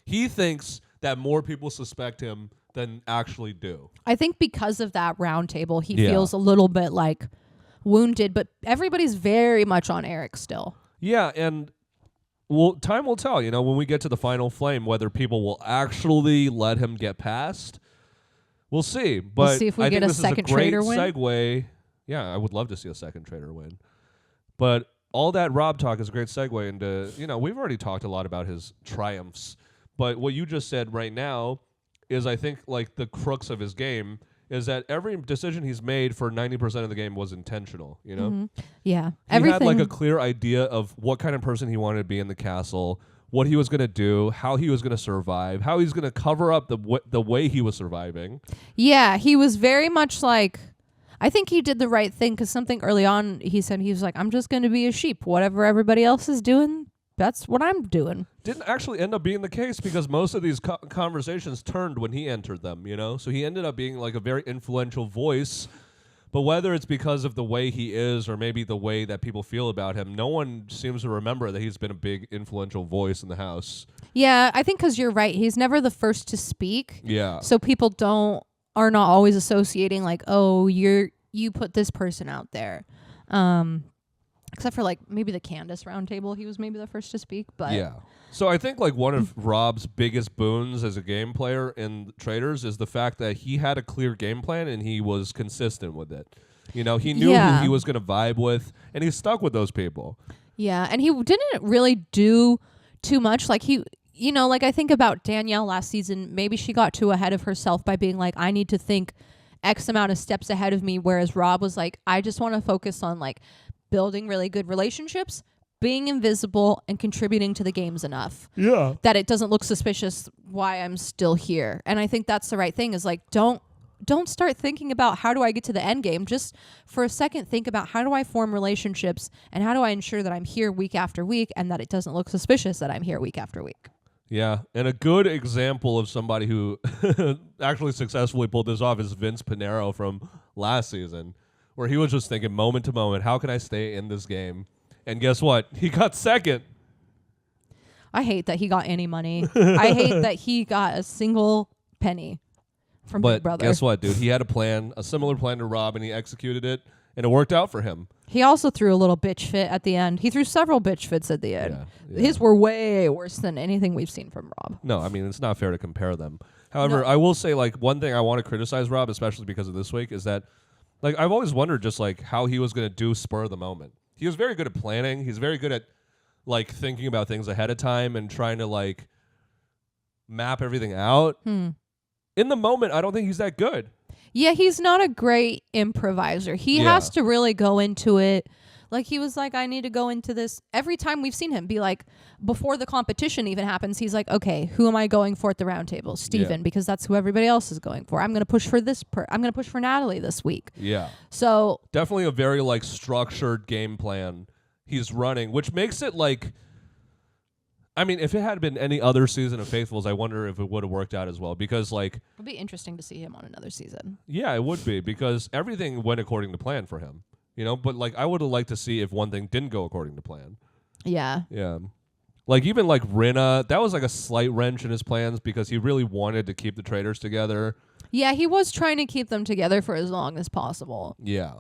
A: He thinks that more people suspect him than actually do.
B: I think because of that round table, he feels a little bit like wounded, but everybody's very much on Eric still.
A: Yeah, and time will tell, when we get to the final flame, whether people will actually let him get past. We'll see, but
B: we'll see if we get a second traitor win.
A: Segue. Yeah, I would love to see a second traitor win. But all that Rob talk is a great segue into, we've already talked a lot about his triumphs, but what you just said right now is, I think, like the crux of his game is that every decision he's made for 90% of the game was intentional,
B: Mm-hmm. Yeah.
A: He had like a clear idea of what kind of person he wanted to be in the castle, what he was going to do, how he was going to survive, how he's going to cover up the way he was surviving. Yeah,
B: he was very much like, I think he did the right thing because something early on he said, he was like, I'm just going to be a sheep. Whatever everybody else is doing, that's what I'm doing.
A: Didn't actually end up being the case because most of these conversations turned when he entered them, So he ended up being like a very influential voice. But whether it's because of the way he is or maybe the way that people feel about him, no one seems to remember that he's been a big influential voice in the house.
B: Yeah, I think because you're right. He's never the first to speak.
A: Yeah.
B: So people are not always associating like, oh, you put this person out there. Except for like maybe the Candace roundtable, he was maybe the first to speak. But
A: yeah. So I think like one of Rob's biggest boons as a game player in Traitors is the fact that he had a clear game plan and he was consistent with it. You know, he knew who he was going to vibe with, and he stuck with those people.
B: Yeah, and he didn't really do too much. Like like I think about Danielle last season, maybe she got too ahead of herself by being like, I need to think X amount of steps ahead of me, whereas Rob was like, I just want to focus on like building really good relationships, being invisible, and contributing to the games enough that it doesn't look suspicious why I'm still here. And I think that's the right thing, is like, don't start thinking about how do I get to the end game. Just for a second, think about how do I form relationships and how do I ensure that I'm here week after week and that it doesn't look suspicious that I'm here week after week.
A: Yeah, and a good example of somebody who actually successfully pulled this off is Vince Pinero from last season, where he was just thinking moment to moment, how can I stay in this game? And guess what? He got second.
B: I hate that he got any money. I hate that he got a single penny from Big Brother.
A: But guess what, dude? He had a plan, a similar plan to Rob, and he executed it, and it worked out for him.
B: He also threw a little bitch fit at the end. He threw several bitch fits at the end.
A: Yeah.
B: His were way worse than anything we've seen from Rob.
A: No, I mean, it's not fair to compare them. However, I will say, like, one thing I want to criticize Rob, especially because of this week, is that, like, I've always wondered just, like, how he was going to do spur of the moment. He was very good at planning. He's very good at, like, thinking about things ahead of time and trying to, like, map everything out. In the moment, I don't think he's that good.
B: Yeah, he's not a great improviser. He has to really go into it. Like, he was like, I need to go into this. Every time we've seen him be like, before the competition even happens, he's like, okay, who am I going for at the round table? Steven, because that's who everybody else is going for. I'm going to push for I'm going to push for Natalie this week. Yeah. So
A: definitely a very, like, structured game plan he's running, which makes it, like, I mean, if it had been any other season of Faithfuls, I wonder if it would have worked out as well. Because, like,
B: it would be interesting to see him on another season.
A: Yeah, it would be, because everything went according to plan for him. You know, but, like, I would have liked to see if one thing didn't go according to plan.
B: Yeah.
A: Yeah. Like, even, like, Rinna, that was, like, a slight wrench in his plans because he really wanted to keep the Traitors together.
B: Yeah, he was trying to keep them together for as long as possible.
A: Yeah.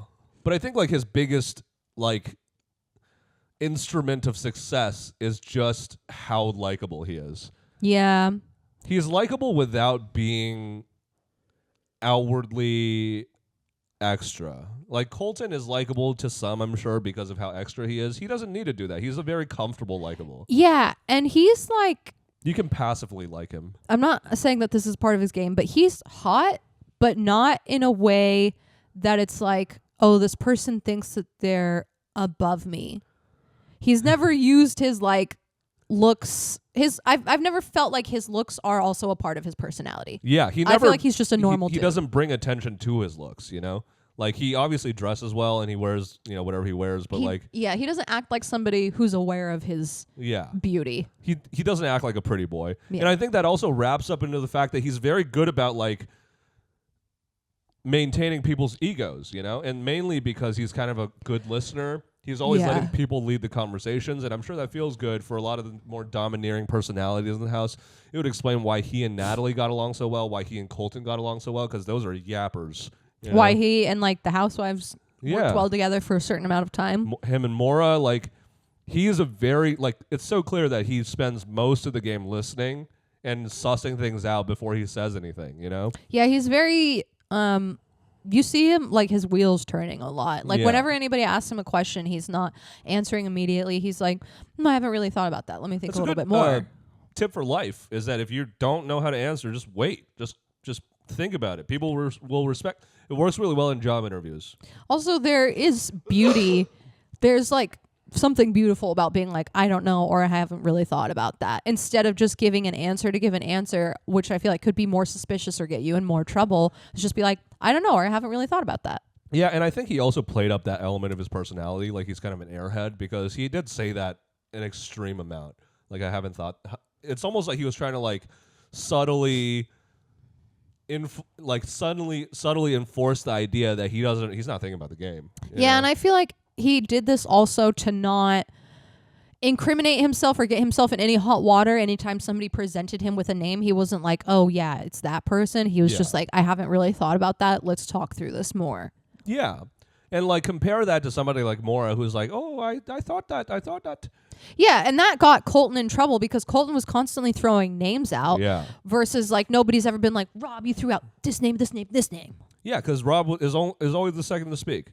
A: But I think, like, his biggest, like, instrument of success is just how likable he is.
B: Yeah.
A: He's likable without being outwardly extra. Like, Colton is likable to some, I'm sure, because of how extra he is. He doesn't need to do that. He's a very comfortable likable.
B: Yeah, and he's like,
A: you can passively like him.
B: I'm not saying that this is part of his game, but he's hot, but not in a way that it's like, oh, this person thinks that they're above me. He's never used his, like, looks. I've never felt like his looks are also a part of his personality.
A: Yeah,
B: I feel like he's just a normal
A: dude.
B: He
A: doesn't bring attention to his looks, you know? Like, he obviously dresses well and he wears, you know, whatever he wears, but
B: he doesn't act like somebody who's aware of his beauty.
A: He doesn't act like a pretty boy. Yeah. And I think that also wraps up into the fact that he's very good about, like, maintaining people's egos, you know? And mainly because he's kind of a good listener. He's always letting people lead the conversations, and I'm sure that feels good for a lot of the more domineering personalities in the house. It would explain why he and Natalie got along so well, why he and Colton got along so well, because those are yappers. You know?
B: Why he and, like, the housewives worked well together for a certain amount of time.
A: Him and Maura, like, he is a very, like, it's so clear that he spends most of the game listening and sussing things out before he says anything, you know?
B: Yeah, he's very... you see him, like, his wheels turning a lot. Like, whenever anybody asks him a question, he's not answering immediately. He's like, I haven't really thought about that. Let me think a little bit more.
A: Tip for life is that if you don't know how to answer, just wait. Just think about it. People will respect. It works really well in job interviews. Also,
B: there is beauty. There's, like, something beautiful about being like, I don't know, or I haven't really thought about that. Instead of just giving an answer to give an answer, which I feel like could be more suspicious or get you in more trouble, just be like, I don't know, or I haven't really thought about that.
A: Yeah, and I think he also played up that element of his personality, like he's kind of an airhead, because he did say that an extreme amount. Like, I haven't thought. It's almost like he was trying to, like, subtly enforce the idea that he's not thinking about the game.
B: Yeah, know? And I feel like he did this also to not incriminate himself or get himself in any hot water. Anytime somebody presented him with a name, he wasn't like, oh, yeah, it's that person. He was just like, I haven't really thought about that. Let's talk through this more.
A: Yeah. And like compare that to somebody like Mora, who's like, oh, I thought that.
B: Yeah, and that got Colton in trouble because Colton was constantly throwing names out.
A: Yeah.
B: Versus like nobody's ever been like, Rob, you threw out this name, this name, this name.
A: Yeah, because Rob is always the second to speak.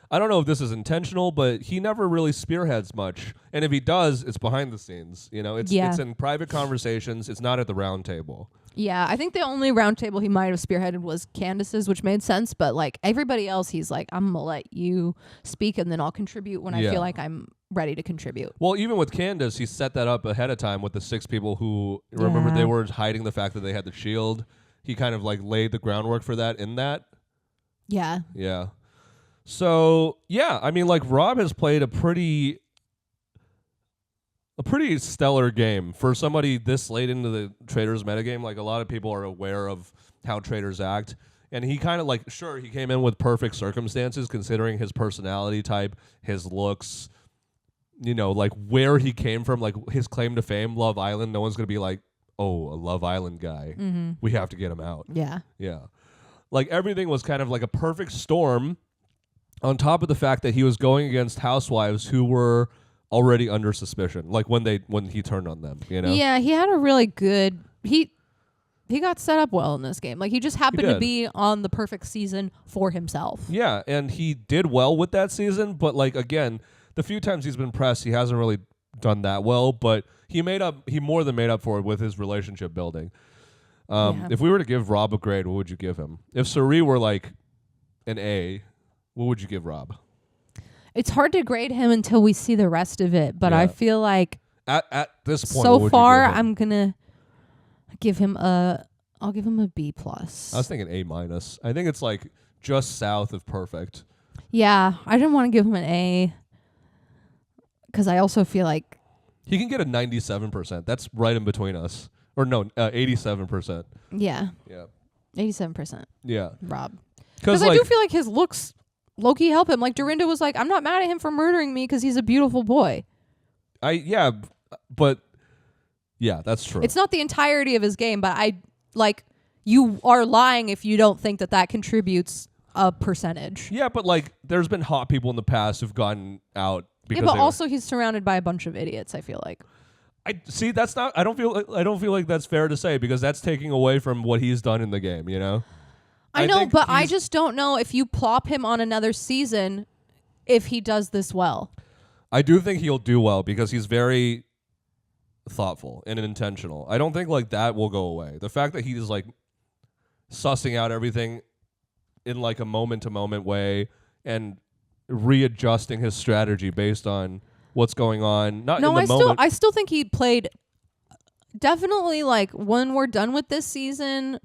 A: I don't know if this is intentional, but he never really spearheads much. And if he does, it's behind the scenes. It's in private conversations. It's not at the round table.
B: Yeah, I think the only round table he might have spearheaded was Candace's, which made sense. But like everybody else, he's like, I'm gonna let you speak, and then I'll contribute when I feel like I'm ready to contribute.
A: Well, even with Candace, he set that up ahead of time with the 6 people who remember they were hiding the fact that they had the shield. He kind of like laid the groundwork for that in that.
B: Yeah.
A: Yeah. So yeah, I mean, like Rob has played a pretty stellar game for somebody this late into the Traitors metagame. Like a lot of people are aware of how Traitors act. And he kind of like, sure, he came in with perfect circumstances considering his personality type, his looks, like where he came from, like his claim to fame, Love Island. No one's going to be like, oh, a Love Island guy. Mm-hmm. We have to get him out.
B: Yeah.
A: Yeah. Like everything was kind of like a perfect storm on top of the fact that he was going against housewives who were already under suspicion, like when he turned on them,
B: Yeah, he had a really good he got set up well in this game. Like he just happened to be on the perfect season for himself.
A: Yeah, and he did well with that season, but like again, the few times he's been pressed, he hasn't really done that well, but he more than made up for it with his relationship building. If we were to give Rob a grade, what would you give him? If Suri were like an A, what would you give Rob?
B: It's hard to grade him until we see the rest of it, but I feel like
A: at this point,
B: so far I'm gonna give him I'll give him a B+.
A: I was thinking A-. I think it's like just south of perfect.
B: Yeah, I didn't want to give him an A because I also feel like
A: he can get a 97%. That's right in between us. Or no, 87%.
B: Yeah.
A: Yeah.
B: 87%.
A: Yeah.
B: Rob. Because I do feel like his looks low-key help him. Like Dorinda was like, I'm not mad at him for murdering me because he's a beautiful boy.
A: But yeah, that's true.
B: It's not the entirety of his game, but you are lying if you don't think that contributes a percentage.
A: Yeah, but like there's been hot people in the past who've gotten out because
B: but also he's surrounded by a bunch of idiots, I feel like.
A: I don't feel like that's fair to say because that's taking away from what he's done in the game,
B: I know, but I just don't know if you plop him on another season if he does this well.
A: I do think he'll do well because he's very thoughtful and intentional. I don't think like that will go away. The fact that he's like sussing out everything in like a moment-to-moment way and readjusting his strategy based on what's going on. I
B: still think he played definitely like when we're done with this season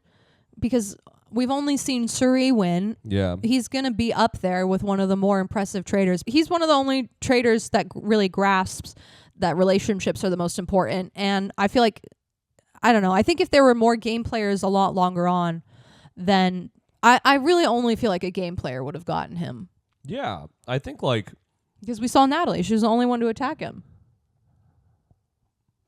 B: because we've only seen Suri win.
A: Yeah.
B: He's going to be up there with one of the more impressive traders. He's one of the only traders that really grasps that relationships are the most important. And I feel like, I don't know, I think if there were more game players a lot longer on, then I really only feel like a game player would have gotten him.
A: Yeah. I think like...
B: Because we saw Natalie. She was the only one to attack him.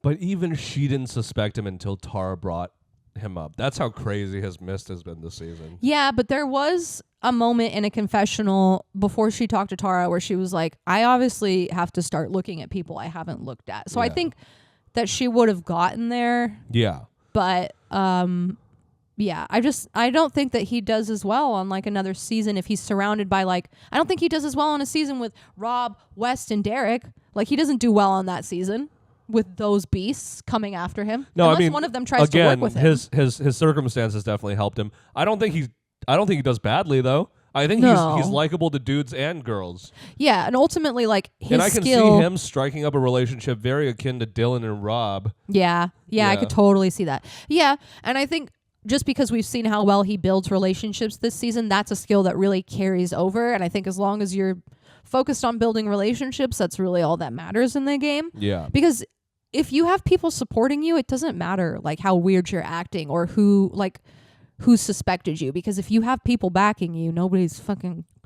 A: But even she didn't suspect him until Tara brought him up. That's how crazy his mist has been this season.
B: Yeah, but there was a moment in a confessional before she talked to Tara where she was like, I obviously have to start looking at people I haven't looked at. So I think that she would have gotten there.
A: Yeah.
B: But yeah, I don't think that he does as well on like another season if he's surrounded by like, I don't think he does as well on a season with Rob, West, and Derek. Like he doesn't do well on that season with those beasts coming after him.
A: No,
B: unless
A: I mean,
B: one of them tries to work with him.
A: His circumstances definitely helped him. I don't think he does badly though. I think he's likable to dudes and girls.
B: Yeah, and ultimately like his
A: and I can see him striking up a relationship very akin to Dylan and Rob.
B: Yeah, I could totally see that. Yeah, and I think just because we've seen how well he builds relationships this season, that's a skill that really carries over. And I think as long as you're focused on building relationships, that's really all that matters in the game.
A: Yeah.
B: Because if you have people supporting you, it doesn't matter like how weird you're acting or who suspected you. Because if you have people backing you,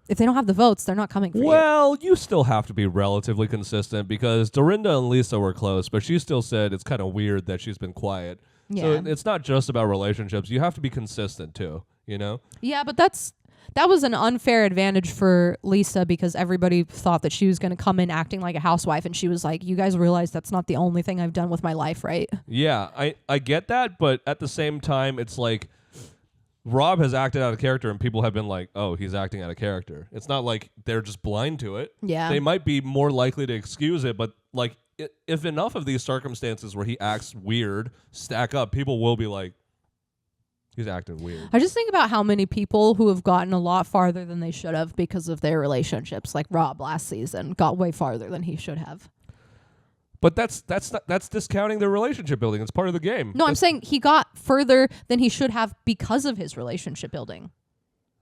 B: if they don't have the votes, they're not coming for you.
A: Well, you still have to be relatively consistent because Dorinda and Lisa were close, but she still said it's kind of weird that she's been quiet. Yeah. So it's not just about relationships. You have to be consistent too,
B: Yeah, but that's that was an unfair advantage for Lisa because everybody thought that she was going to come in acting like a housewife, and she was like, you guys realize that's not the only thing I've done with my life, right?
A: Yeah, I get that, but at the same time, it's like Rob has acted out of character, and people have been like, oh, he's acting out of character. It's not like they're just blind to it.
B: Yeah.
A: They might be more likely to excuse it, but like if enough of these circumstances where he acts weird stack up, people will be like, he's acting weird.
B: I just think about how many people who have gotten a lot farther than they should have because of their relationships. Like Rob last season got way farther than he should have.
A: But that's discounting their relationship building. It's part of the game.
B: No, I'm saying he got further than he should have because of his relationship building.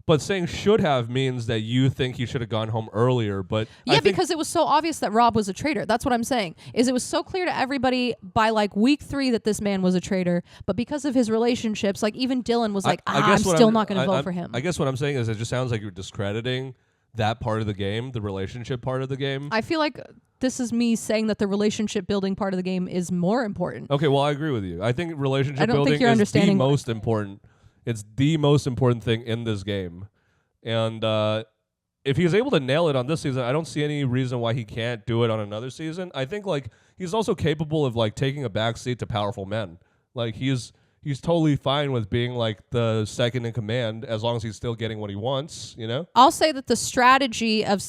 A: But saying should have means that you think he should have gone home earlier. But
B: yeah, because it was so obvious that Rob was a traitor. That's what I'm saying. Is it was so clear to everybody by like week 3 that this man was a traitor. But because of his relationships, like even Dylan was like, I'm still not going to vote for him.
A: I guess what I'm saying is it just sounds like you're discrediting that part of the game, the relationship part of the game.
B: I feel like this is me saying that the relationship building part of the game is more important.
A: Okay, well, I agree with you. I think relationship
B: I don't
A: building
B: think you're
A: is the
B: understanding
A: most important. It's the most important thing in this game. And if he's able to nail it on this season, I don't see any reason why he can't do it on another season. I think like he's also capable of like taking a backseat to powerful men. Like he's totally fine with being like the second in command as long as he's still getting what he wants, you know?
B: I'll say that the strategy of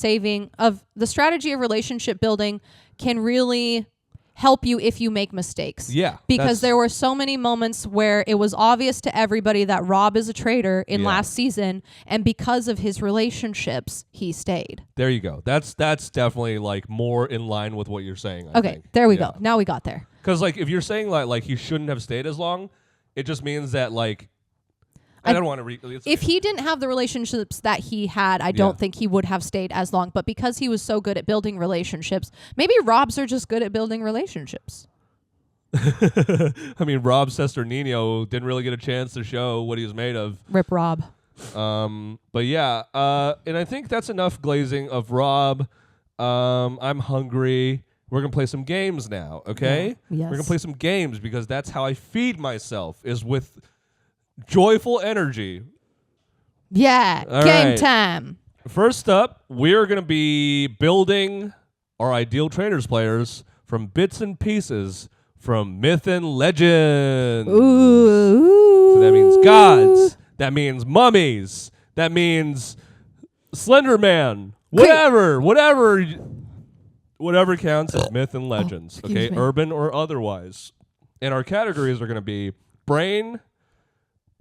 B: relationship building can really help you if you make mistakes.
A: Yeah.
B: Because there were so many moments where it was obvious to everybody that Rob is a traitor in last season, and because of his relationships, he stayed.
A: There you go. That's definitely like more in line with what you're saying, I think.
B: There we go. Now we got there.
A: Because like if you're saying like he shouldn't have stayed as long, it just means that like I don't want to
B: if he didn't have the relationships that he had, I don't think he would have stayed as long. But because he was so good at building relationships, maybe Robs are just good at building relationships.
A: I mean, Rob Sesternino didn't really get a chance to show what he was made of.
B: Rip Rob.
A: But yeah, and I think that's enough glazing of Rob. I'm hungry. We're going to play some games now, okay?
B: Yeah. Yes.
A: We're going to play some games because that's how I feed myself, is with joyful energy.
B: Yeah,
A: all
B: game
A: right.
B: time.
A: First up, we're going to be building our ideal Traitors players from bits and pieces from myth and legend.
B: Ooh.
A: So that means gods. That means mummies. That means Slender Man. Whatever counts as myth and legends. Okay,
B: me.
A: Urban or otherwise. And our categories are going to be brain,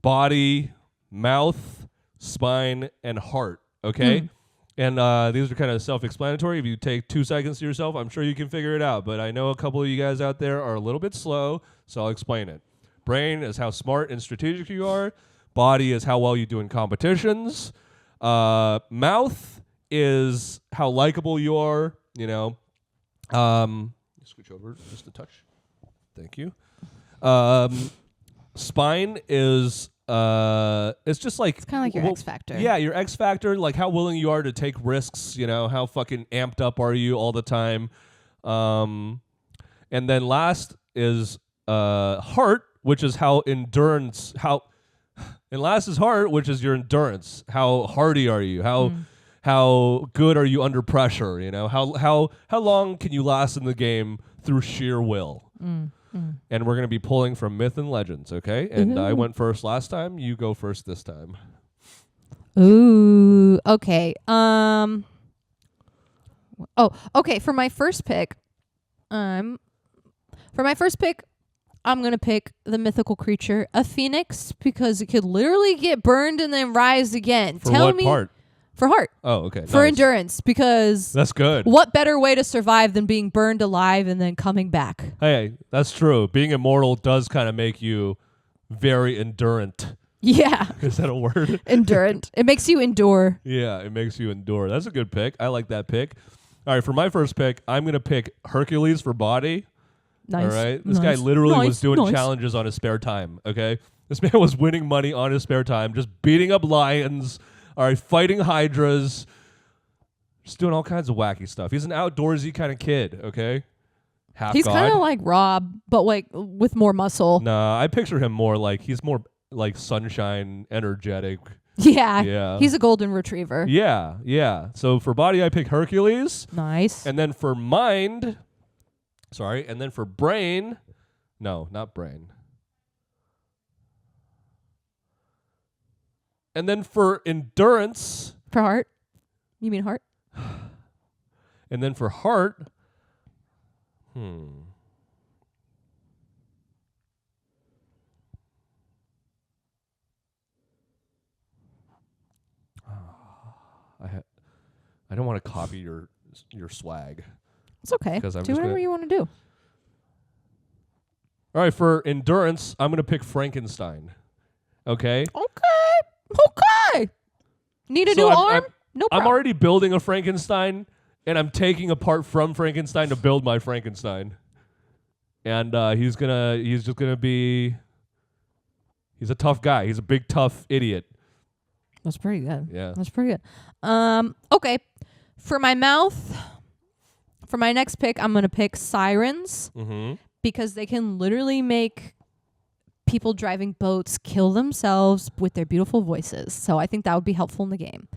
A: body, mouth, spine, and heart. Okay? And these are kind of self-explanatory. If you take 2 seconds to yourself, I'm sure you can figure it out. But I know a couple of you guys out there are a little bit slow, so I'll explain it. Brain is how smart and strategic you are. Body is how well you do in competitions. Mouth is how likable you are, you know. Switch over just a touch. Thank you. Spine is it's just like
B: It's kind of like your X Factor.
A: Yeah, your X Factor, like how willing you are to take risks, you know, how fucking amped up are you all the time. And then last is heart, which is how endurance, and last is heart, which is your endurance. How hardy are you? How good are you under pressure? You know, how long can you last in the game through sheer will? And we're going to be pulling from myth and legends, okay? And I went first last time. You go first this time.
B: Ooh, okay. Okay. For my first pick, I'm gonna pick the mythical creature, a phoenix, because it could literally get burned and then rise again.
A: For what part?
B: For heart.
A: Oh, okay.
B: For
A: nice.
B: endurance, because
A: that's good.
B: What better way to survive than being burned alive and then coming back?
A: Hey, that's true. Being immortal does kind of make you very endurant.
B: Yeah.
A: Is that a word?
B: Endurant. It makes you endure.
A: Yeah, it makes you endure. That's a good pick. I like that pick. All right, for my first pick, I'm going to pick Hercules for body.
B: Nice.
A: All right? This guy literally was doing challenges on his spare time, okay? This man was winning money on his spare time, just beating up lions, all right, fighting hydras, just doing all kinds of wacky stuff. He's an outdoorsy kind of kid, okay? Half
B: He's
A: god.
B: kind of like Rob, but like with more muscle.
A: Nah, I picture him more like, he's more like sunshine, energetic,
B: Yeah.
A: Yeah.
B: He's a golden retriever.
A: Yeah, yeah. So for body, I pick Hercules.
B: Nice.
A: And then for mind, and then for brain, no, not brain. And then for endurance.
B: For heart? You mean heart?
A: And then for heart, I don't want to copy your swag.
B: It's okay.
A: Because I'm
B: Do
A: just
B: whatever you want to do.
A: All right, for endurance, I'm going to pick Frankenstein. Okay?
B: Okay. Need a new arm? No problem.
A: I'm already building a Frankenstein, and I'm taking a part from Frankenstein to build my Frankenstein. And he's a tough guy. He's a big, tough idiot.
B: That's pretty good.
A: Yeah.
B: That's pretty good. Okay. For my mouth, for my next pick, I'm going to pick sirens because they can literally make people driving boats kill themselves with their beautiful voices. So I think that would be helpful in the game.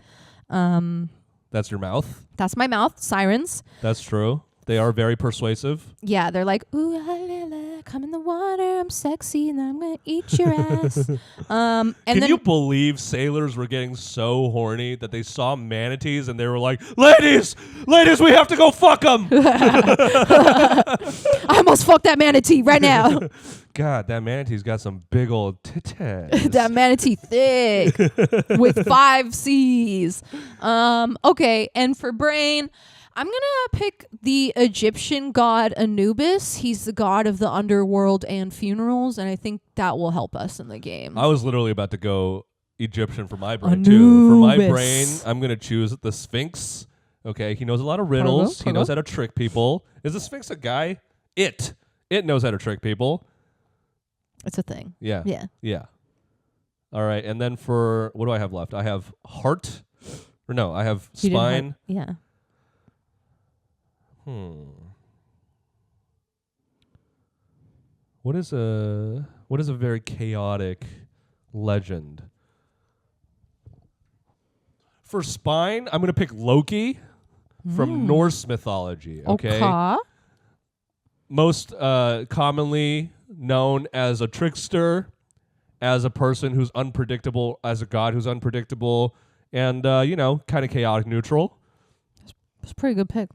A: That's your mouth?
B: That's my mouth, sirens.
A: That's true. They are very persuasive.
B: Yeah, they're like, ooh, la, la, la, come in the water, I'm sexy, and I'm going to eat your ass. And
A: Can you believe sailors were getting so horny that they saw manatees and they were like, ladies, we have to go fuck them.
B: I must fuck that manatee right now.
A: God, that manatee's got some big old titties.
B: That manatee thick with 5 C's. Okay, and for brain, I'm going to pick the Egyptian god Anubis. He's the god of the underworld and funerals, and I think that will help us in the game.
A: I was literally about to go Egyptian for my brain, too. For my brain, I'm going to choose the Sphinx. Okay, he knows a lot of riddles. He knows how to trick people. Is the Sphinx a guy? It knows how to trick people.
B: It's a thing.
A: Yeah.
B: Yeah.
A: Yeah. All right, and then for, what do I have left? I have heart. Or no, I have spine.
B: Yeah.
A: What is a very chaotic legend? For spine, I'm going to pick Loki from Norse mythology, okay? Most commonly known as a trickster, as a person who's unpredictable, as a god who's unpredictable, and kind of chaotic neutral.
B: That's a pretty good pick.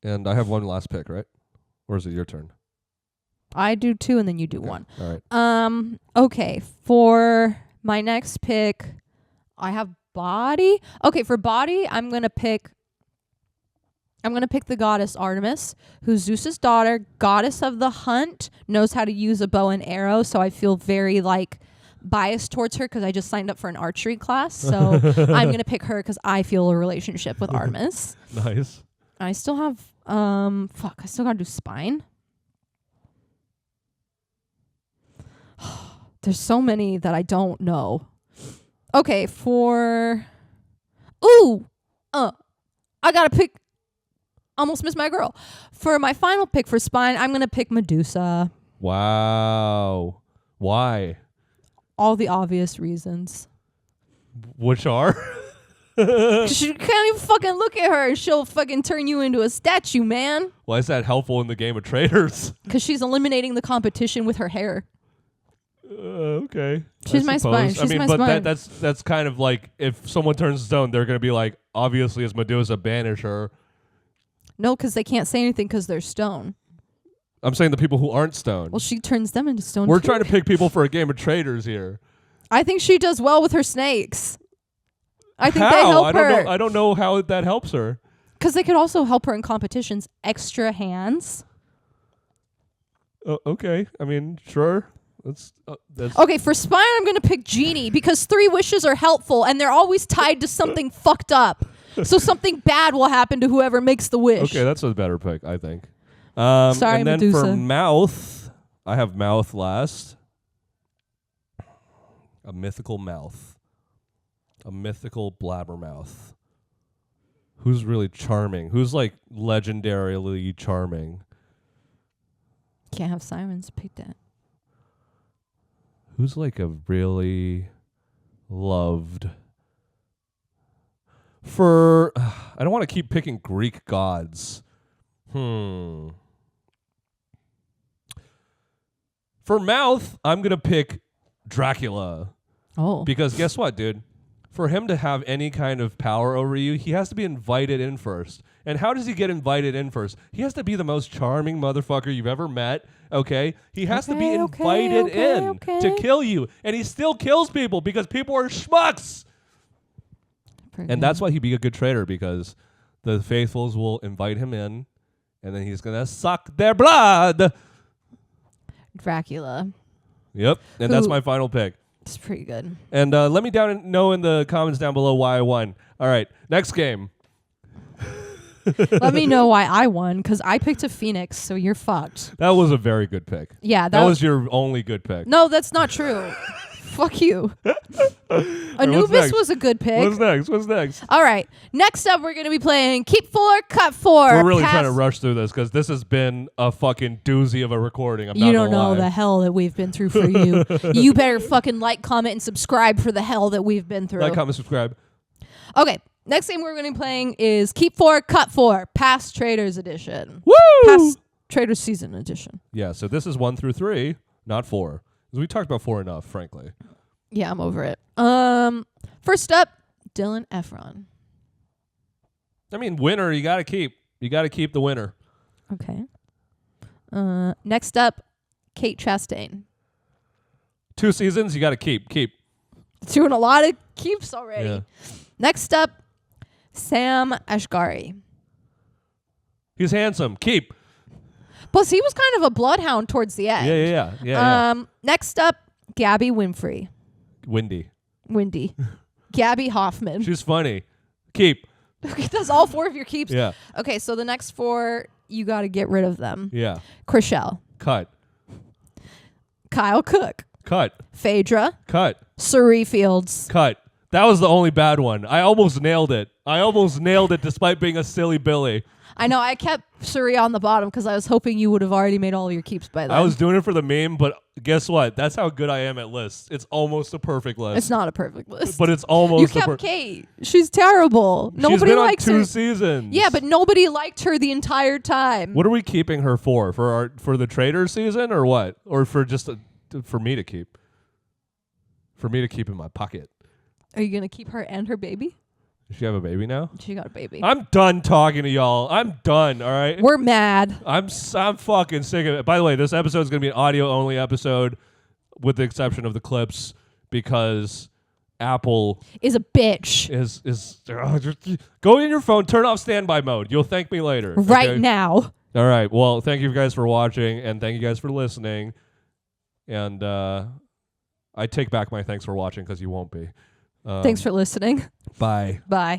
A: And I have one last pick, right? Or is it your turn?
B: I do 2 and then you do 1.
A: All right.
B: Okay, for my next pick, I have body. Okay, for body, I'm going to pick the goddess Artemis, who's Zeus's daughter, goddess of the hunt, knows how to use a bow and arrow, so I feel very biased towards her because I just signed up for an archery class. So I'm going to pick her because I feel a relationship with Artemis.
A: Nice.
B: I still have I still got to do spine. There's so many that I don't know. Okay, I got to pick. Almost missed my girl. For my final pick for spine, I'm going to pick Medusa.
A: Wow. Why?
B: All the obvious reasons.
A: Which are?
B: You can't even fucking look at her and she'll fucking turn you into a statue, man.
A: Why is that helpful in the game of Traitors?
B: Because she's eliminating the competition with her hair.
A: Okay.
B: She's my spine. She's my spine.
A: That's kind of like if someone turns stone, they're going to be like, obviously, as Medusa, banish her.
B: No, because they can't say anything because they're stone.
A: I'm saying the people who aren't stone.
B: Well, she turns them into stone.
A: We're trying to pick people for a game of Traitors here.
B: I think she does well with her snakes. I think
A: how?
B: They help her.
A: I don't know how that helps her.
B: Because they could also help her in competitions. Extra hands.
A: Okay. I mean, sure. That's
B: okay, for spine, I'm going to pick Genie because 3 wishes are helpful and they're always tied to something fucked up. So something bad will happen to whoever makes the wish.
A: Okay, that's a better pick, I think.
B: Sorry,
A: and then
B: Medusa.
A: for mouth, I have mouth last. A mythical mouth. A mythical blabbermouth. Who's really charming? Who's legendarily charming?
B: Can't have sirens. Pick that.
A: Who's a really loved. For I don't want to keep picking Greek gods. For mouth, I'm gonna pick Dracula.
B: Oh.
A: Because guess what, dude? For him to have any kind of power over you, he has to be invited in first. And how does he get invited in first? He has to be the most charming motherfucker you've ever met, okay? He has to be invited in to kill you. And he still kills people because people are schmucks. And that's why he'd be a good traitor, because the faithfuls will invite him in, and then he's going to suck their blood.
B: Dracula.
A: Yep, and that's my final pick.
B: It's pretty good.
A: And let me know in the comments down below why I won. All right, next game.
B: Let me know why I won, because I picked a phoenix, so you're fucked.
A: That was a very good pick.
B: Yeah.
A: That was your only good pick.
B: No, that's not true. Fuck you. Anubis was a good pick.
A: What's next?
B: All right. Next up, we're going to be playing Keep 4, Cut 4.
A: We're really trying to rush through this because this has been a fucking doozy of a recording.
B: You don't know the hell that we've been through for you. You better fucking like, comment, and subscribe for the hell that we've been through.
A: Like, comment, subscribe.
B: Okay. Next game we're going to be playing is Keep 4, Cut 4. Past Traitors Edition.
A: Woo!
B: Past Traitors Season Edition.
A: Yeah, so this is 1 through 3, not 4. Because we talked about 4 enough, frankly.
B: Yeah, I'm over it. First up, Dylan Efron.
A: I mean, winner, you got to keep. You got to keep the winner.
B: Okay. Next up, Kate Chastain.
A: 2 seasons, you got to keep. Keep.
B: Doing a lot of keeps already.
A: Yeah.
B: Next up, Sam Ashgari.
A: He's handsome. Keep.
B: Plus, he was kind of a bloodhound towards the end.
A: Yeah.
B: Next up, Gabby Winfrey.
A: Windy.
B: Gabby Hoffman.
A: She's funny. Keep.
B: That's all 4 of your keeps?
A: Yeah.
B: Okay, so the next 4, you got to get rid of them.
A: Yeah.
B: Chriselle.
A: Cut.
B: Kyle Cook.
A: Cut.
B: Phaedra.
A: Cut.
B: Suri Fields.
A: Cut. That was the only bad one. I almost nailed it despite being a silly Billy.
B: I know, I kept Suri on the bottom because I was hoping you would have already made all your keeps by then.
A: I was doing it for the meme, but guess what? That's how good I am at lists. It's almost a perfect list.
B: It's not a perfect list.
A: But it's almost
B: You kept Kate. She's terrible. Nobody likes her.
A: She's been on 2 seasons.
B: Yeah, but nobody liked her the entire time.
A: What are we keeping her for? For the Traitors season or what? Or for just for me to keep? For me to keep in my pocket.
B: Are you going to keep her and her baby?
A: Does she have a baby now?
B: She got a baby.
A: I'm done talking to y'all. I'm done, all right?
B: We're mad.
A: I'm fucking sick of it. By the way, this episode is going to be an audio-only episode with the exception of the clips because Apple
B: is a bitch.
A: Is just go in your phone, turn off standby mode. You'll thank me later.
B: Right now.
A: All right. Well, thank you guys for watching and thank you guys for listening. And I take back my thanks for watching because you won't be.
B: Thanks for listening.
A: Bye.
B: Bye.